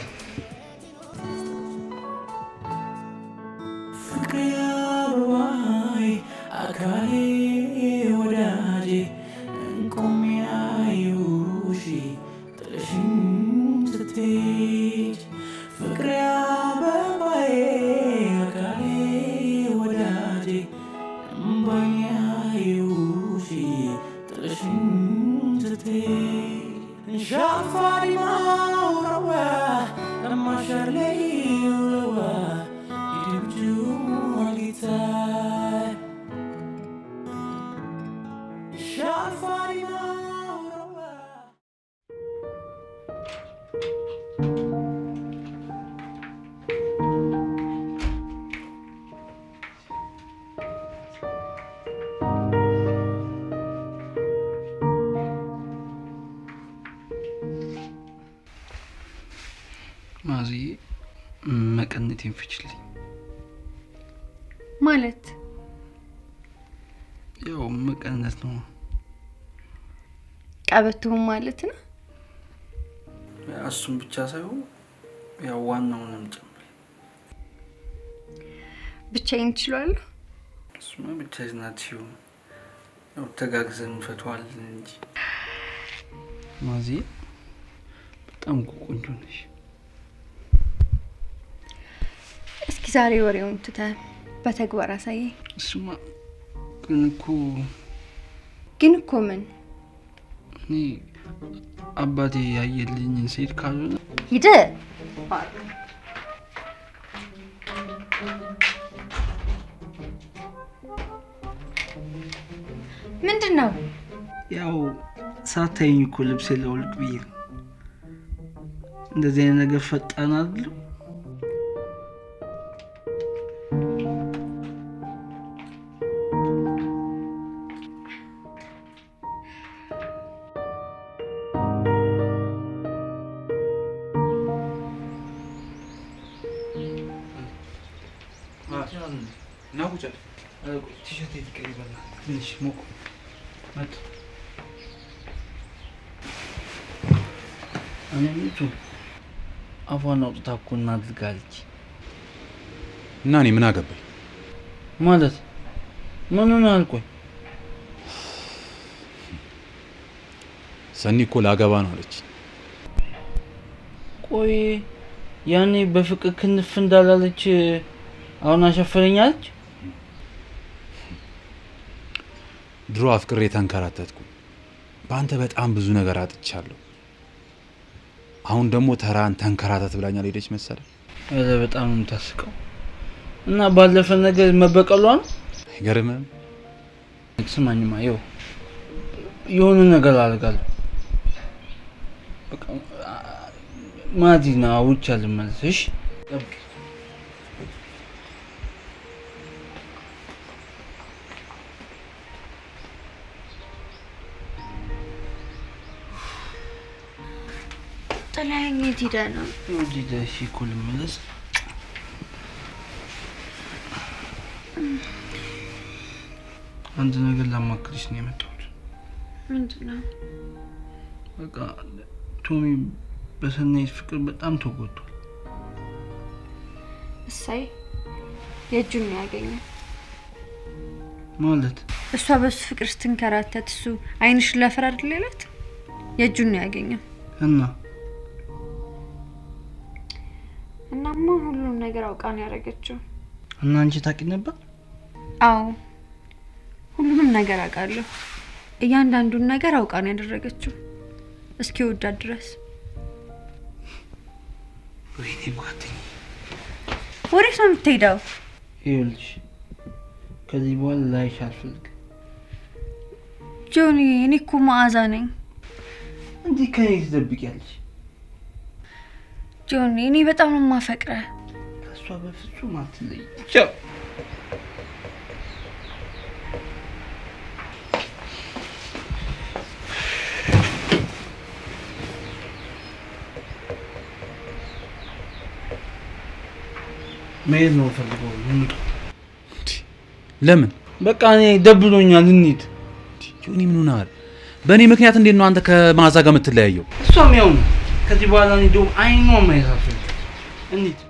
ማዚ መቀነቴን ፍችልኝ። ማለት ያው መቀነት ነው። ቀበቶም ማለት ነው። እሱም ብቻ ሳይሆን ያው ዋናውንም ጨምር። ብቻዬን እችላለሁ። እሱማ ብቻዬን ናችሁ። ያው ተጋግዘን እንፈተዋለን እንጂ ማዚ በጣም ቆንጆ ነሽ። እስኪ ዛሬ ወሬውን ትተህ በተግባር አሳየኝ። እሱማ ግን እኮ ምን? እኔ አባቴ ያየልኝን ሴት ካልሆነ ሂድ። ምንድን ነው? ያው ሳታይኝ እኮ ልብሴ ለውልቅ ብዬ ነው። እንደዚህ አይነት ነገር ፈጣን አይደለም። ቲሸርት ይቀይበላ ትንሽ ሞቁ መጥ እኔቱ አፏን አውጥታ እኮ እናድርጋለች። እና እኔ ምን አገባኝ ማለት ምን አልቆይ? ሰኒ እኮ ላገባ ነው አለች። ቆይ ያኔ በፍቅር ክንፍ እንዳላለች አሁን አሸፈረኛለች። ድሮ አፍቅሬ ተንከራተትኩ። በአንተ በጣም ብዙ ነገር አጥቻለሁ። አሁን ደግሞ ተራን ተንከራተት ብላኛል ሄደች መሰለህ። አረ በጣም ነው የምታስቀው። እና ባለፈ ነገር መበቀሏ ነው። አይገርምም? ስማኝማ ይኸው የሆነ ነገር አደርጋለሁ። በቃ ማዲና ውጭ አልመለስሽ። ጥላኝ ሄዳ ነው ወዲህ ደሽ እኮ ልመለስ። አንድ ነገር ላማክርሽ ነው የመጣሁት። ምንድን ነው? በቃ ቶሚ በሰናይት ፍቅር በጣም ተጎድቷል። እሳይ የእጁን ነው ያገኘው ማለት እሷ በሱ ፍቅር ስትንከራተት እሱ አይንሽን ላፈር አይደል ይላት። የእጁን ነው ያገኘው እናማ ሁሉም ነገር አውቃ ነው ያደረገችው። እና አንቺ ታውቂ ነበር? አዎ ሁሉንም ነገር አውቃለሁ። እያንዳንዱን ነገር አውቃ ነው ያደረገችው እስኪ ወዳት ድረስ። ወይኔ ጓደኛዬ ወዴት ነው የምትሄደው? ይኸውልሽ ከዚህ በኋላ ላይሽ አልፈልግም። ጆኒ እኔ እኮ መዓዛ ነኝ። እንዴ ከኔ ትደብቂያለሽ? ጆኒ እኔ በጣም ነው የማፈቅረህ። በፍጹም አትለይ። ቻው መሄድ ነው ፈልገው። ለምን? በቃ እኔ ደብሎኛል፣ እንሂድ። ጆኒ ምን ሆነሃል? በእኔ ምክንያት እንዴት ነው አንተ ከማዛ ጋር የምትለያየው? እሷም ያው ነው። ከዚህ በኋላ እኔ ደግሞ አይኗን ማየት አልፈልግም። እንሂድ።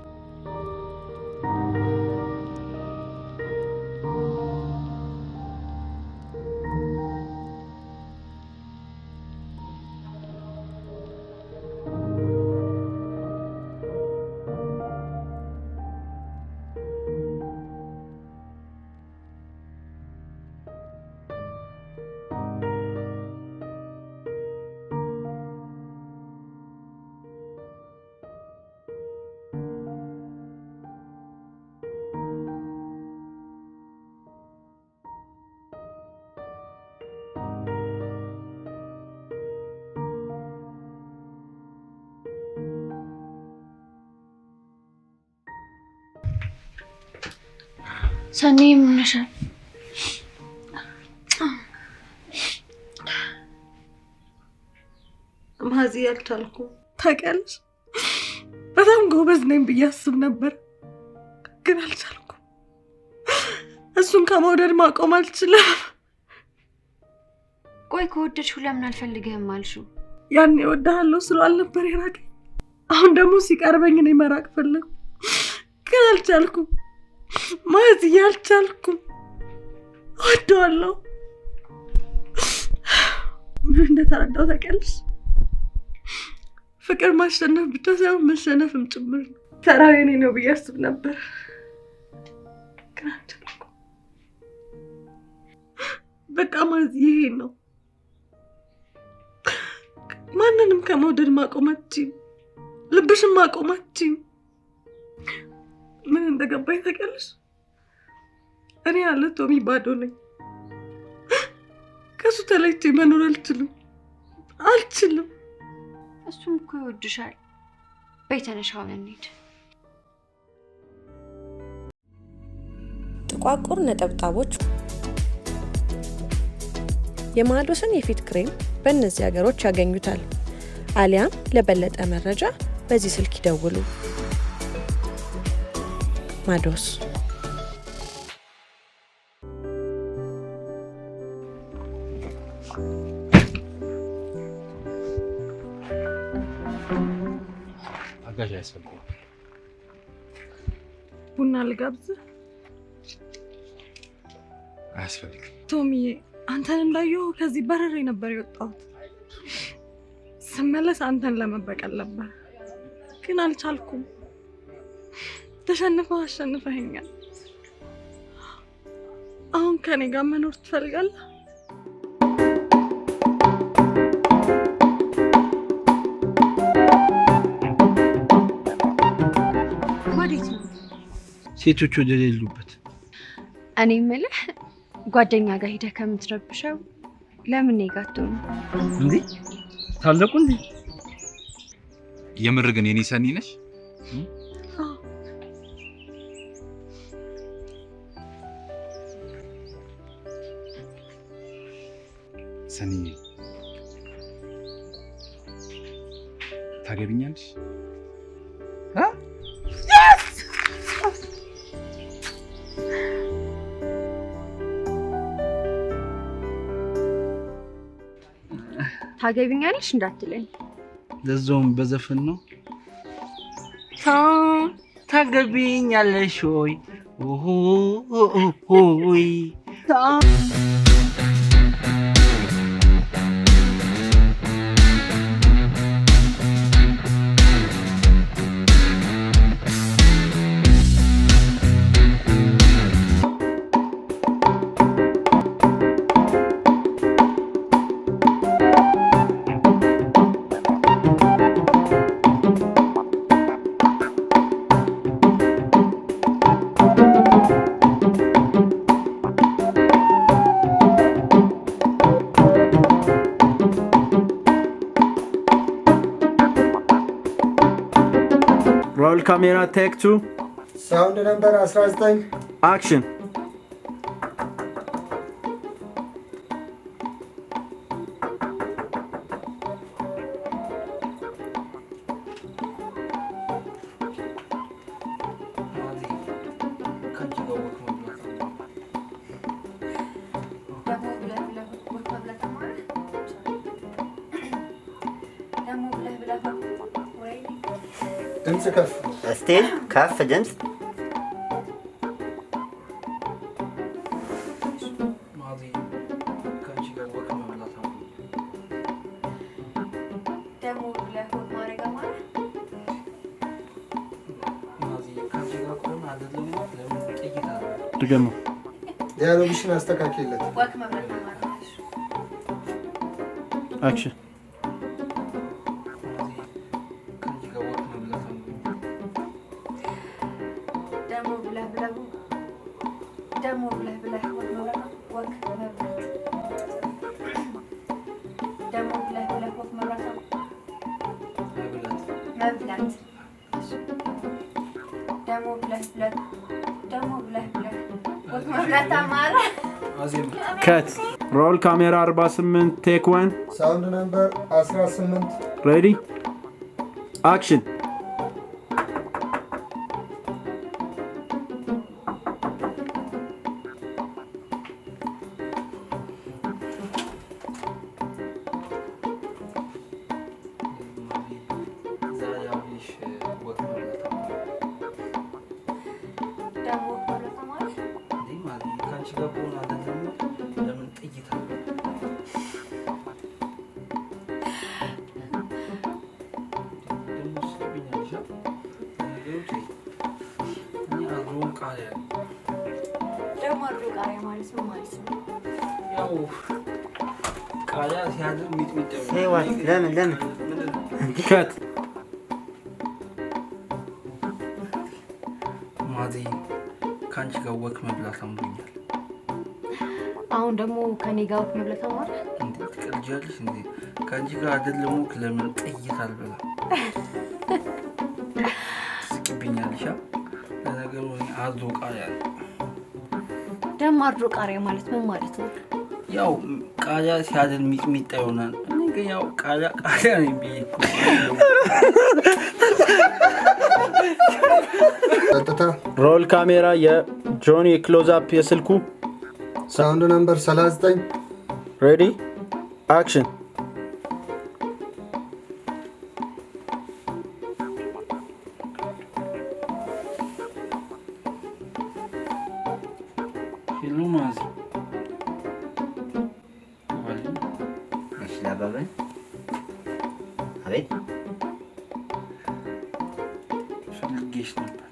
ሰኒ ምን ሆነሻል? ማዚ አልቻልኩም። ታውቂያለሽ በጣም ጎበዝ ነኝ ብዬ አስብ ነበር፣ ግን አልቻልኩም። እሱን ከመውደድ ማቆም አልችልም። ቆይ ከወደድሽው ለምን አልፈልግህም አልሽው? ያኔ እወድሃለሁ ስለው አልነበር የራቀኝ። አሁን ደግሞ ሲቀርበኝ እኔ መራቅ ፈለግኩ፣ ግን አልቻልኩም። ማዚ አልቻልኩም። እወደዋለሁ። ምን እንደተረዳው ታውቂያለሽ? ፍቅር ማሸነፍ ብቻ ሳይሆን መሸነፍም ጭምር ነው። ተራው የኔ ነው ብዬ አስብ ነበር፣ ግን አልቻልኩም። በቃ ማዚ ይሄ ነው። ማንንም ከመውደድ ማቆማችን፣ ልብሽን ማቆማችን ምን እንደገባኝ ታውቂያለሽ? እኔ ያለ ቶሚ ባዶ ነኝ። ከሱ ተለይቼ መኖር አልችልም። እሱም እኮ ይወድሻል። በይ ተነሽ አሁን እንሂድ። ጥቋቁር ነጠብጣቦች የማዶስን የፊት ክሬም በእነዚህ ሀገሮች ያገኙታል። አሊያም ለበለጠ መረጃ በዚህ ስልክ ይደውሉ። ማዶስ አጋዥ ያስፈልጋል። ቡና ልጋብዝ? አያስፈልግም። ቶሚዬ አንተን እንዳየሁ ከዚህ በረሬ ነበር የወጣሁት። ስመለስ አንተን ለመበቀል ነበር፣ ግን አልቻልኩም። ተሸንፈህ አሸንፈኸኛል። አሁን ከኔ ጋር መኖር ትፈልጋለህ? ወዴት ነው? ሴቶች ወደ ሌሉበት። እኔ የምልህ ጓደኛ ጋር ሄደህ ከምትረብሸው ለምን ይጋቱ ነው እንዴ? ታለቁ እንዴ? የምር ግን የኔ ሰኒ ነሽ? ሰኒ ታገቢኛለሽ? ታገቢኛለሽ እንዳትለኝ። ለዛውም በዘፈን ነው። ታገቢኛለሽ ወይ? ኦሆይ Roll camera take 2. ሳውንድ ነምበር 19 አክሽን። ድምፅ ከፍ እስቲ ከፍ ድምፅ ድገሙ። ዲያሎግሽን አስተካክለት። አክሽን። ከት ሮል ካሜራ 48 ቴክ 1 ሳውንድ ነምበር 18 ሬዲ አክሽን። ለምን ከት ማዚ ከአንቺ ጋር ወክ መብላት አምሮኛል። አሁን ደግሞ ከኔ ጋር ወክ መብላት አማረ። እንዴት ትቀልጃለሽ እንዴ? ከአንቺ ጋር አይደለም ወክ ለምን ጥይት አልበላ? ትስቂብኛለሽ። ለነገሩ አዞ ቃሪያ ደግሞ አርዶ ቃሪያ ማለት ምን ማለት ነው? ያው ቃሪያ ሲያድር ሚጥሚጣ ይሆናል። እኔ ግን ያው ቃሪያ ነኝ ብዬ እኮ ቀጥታ ሮል ካሜራ የጆኒ ክሎዝ አፕ የስልኩ ሳውንድ ነምበር 39 ሬዲ አክሽን። ሄሎ ማዚ አባበን አቤት ፈልጌሽ ነበር።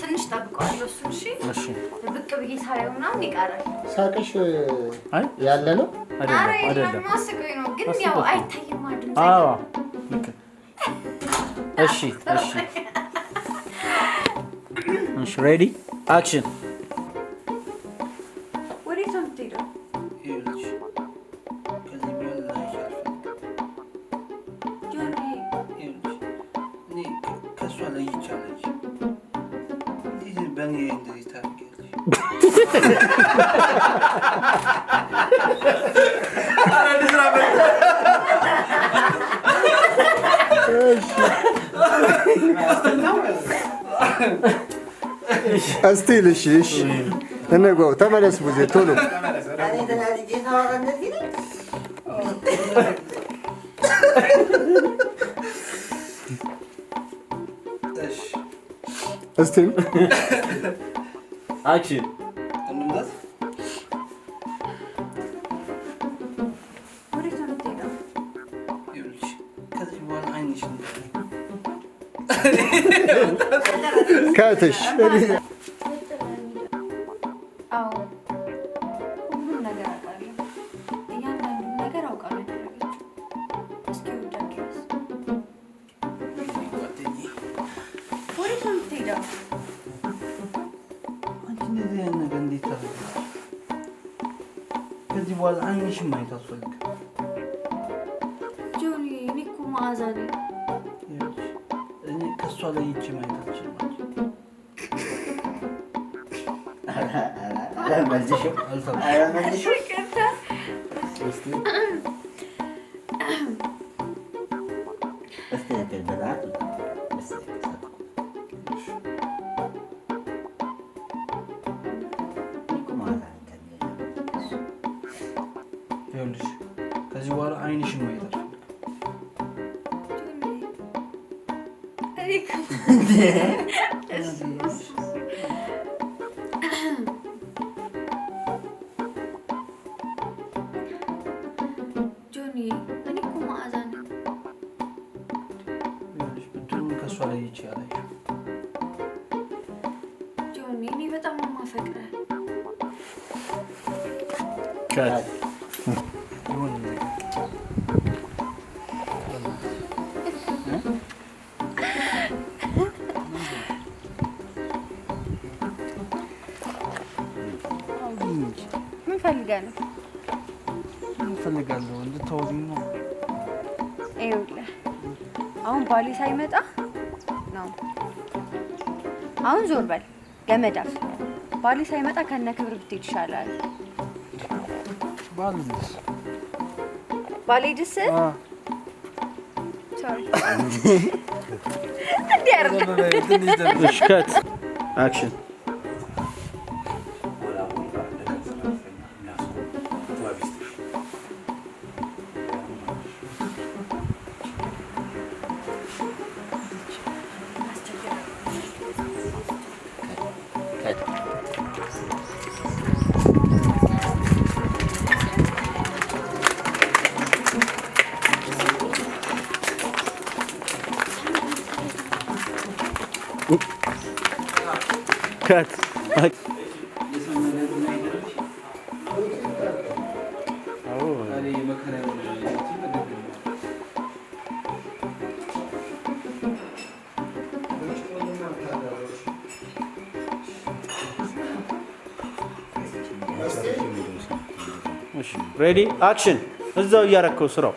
ትንሽ ጠብቀዋለሁ። እሺ ብቅ ብዬ ሳየው ምናምን ይቀራል። ሳቅሽ ያለ ነው አይደለም? ማስቀኝ ነው ግን ያው አይታይም አይደል? አዎ እሺ ሬዲ አክሽን። ወዴት ነው የምትሄደው? ይኸውልሽ ከዚህ በኋላ ጆኒ እኔ ከእሷ ለይቻለች። እንዴት በእኔ እንደዚህ ታደርጊያለሽ? እስቲ ልሽ እሺ እንግባው። ተመለስ ቡዜ ቶሎ እስቲ አክሽን። ወዴት ነው የምትሄደው? ካትሽ አዎ ሁሉም ነገር አውቃለሁ። እያንዳንዱን ነገር አውቃለሁ ያደረገችው እስኪ ወዳ ድረስ ወዴት ነው የምትሄደው? አንቺ እንደዚህ አይነት ነገር እንዴት ታደርጊያለሽ? ከዚህ በኋላ ዓይንሽን ማየት አስፈልግም። ጆኒ እኔ እኮ መዓዛ ነኝ። እኔ ከእሷ ለይቼ ማየት አልችልም። ይኸውልሽ ከዚህ በኋላ ዓይንሽን ማየት አልፈልግም። ጆኒ እኔ እኮ መዓዛ ነኝ። ይኸውልሽ ብድሩን ከእሷ ለይቼ አላየሽም። ጆኒ እኔ በጣም ነው የማፈቅረህ። የሆነ ነገር ምን ፈልገህ ነው? እፈልጋለሁ እንድታወሪኝ ነው። ይኸውልህ አሁን ባሌ ሳይመጣ ነው። አሁን ዞር በል ገመዳፍ። ባሌ ሳይመጣ ከነ ክብር ብትሄድ ይሻላል። ባልስ ባሌ ድስ ሶሪ እንዴ አይደለም። እሺ ከት አክሽን ከት ሬዲ አክሽን። እዛው እያረከው ስራው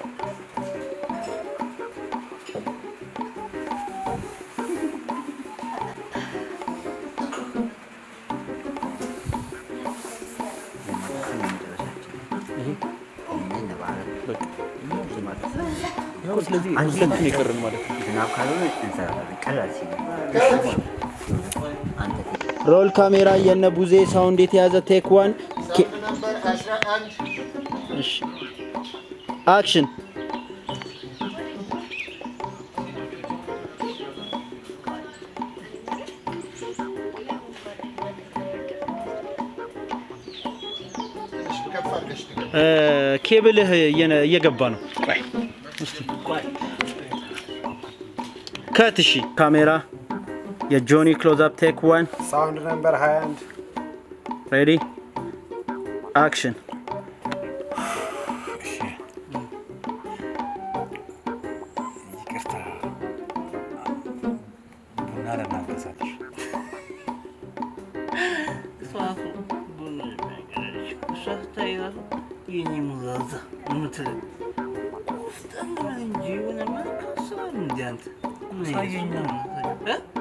ሮል ካሜራ የነ ቡዜ ሳውንድ የተያዘ ቴክ ዋን አክሽን። ኬብልህ እየገባ ነው። ከት እሺ ካሜራ የጆኒ ክሎዝ አፕ ቴክ ዋን ሳውንድ ነምበር 21 ሬዲ አክሽን። ይቅርታ ቡና ለማንቀሳቀሽ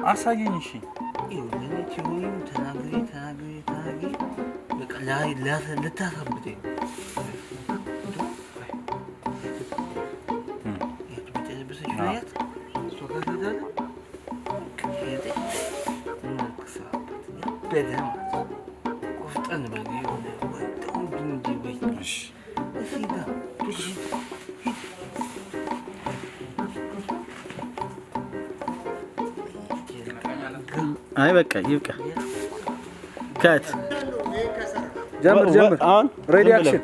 አሳየኝ። እሺ ልታሳብጠኝ አይ በቃ ይብቃ። ከት ጀምር ጀምር። አሁን ሬዲ አክሽን።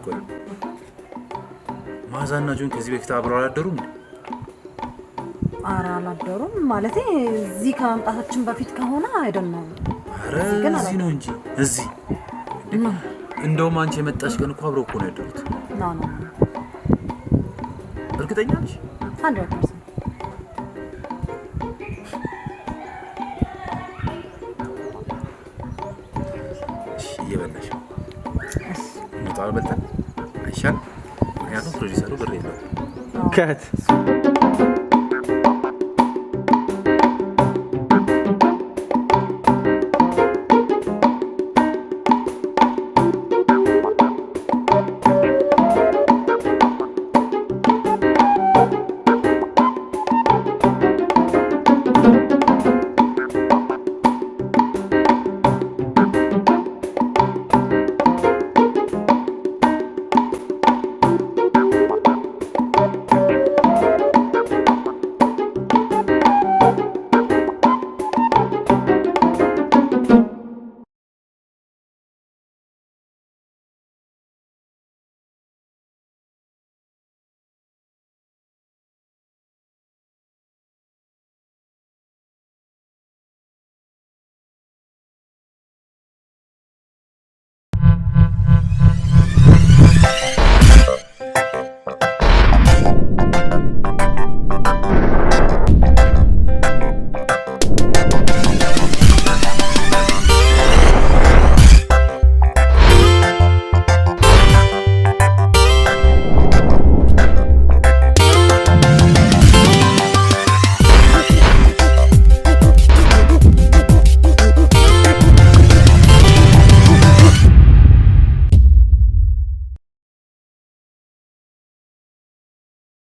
ቆይ ማዛና ጆን ከዚህ በፊት አብረው አላደሩም? ኧረ አላደሩም። ማለቴ እዚህ ከመምጣታችን በፊት ከሆነ አይደለም። ኧረ እዚህ ነው እንጂ እዚህ እንደውም አንቺ የመጣሽ ቀን እኮ አብረው እኮ ነው ያደሩት። ኖ እርግጠኛ ነሽ? 100%። እሺ እየበላሽ እንውጣ በልተን አይሻልም? ምክንያቱም ፕሮዲሰሩ ብር የለውም። ከት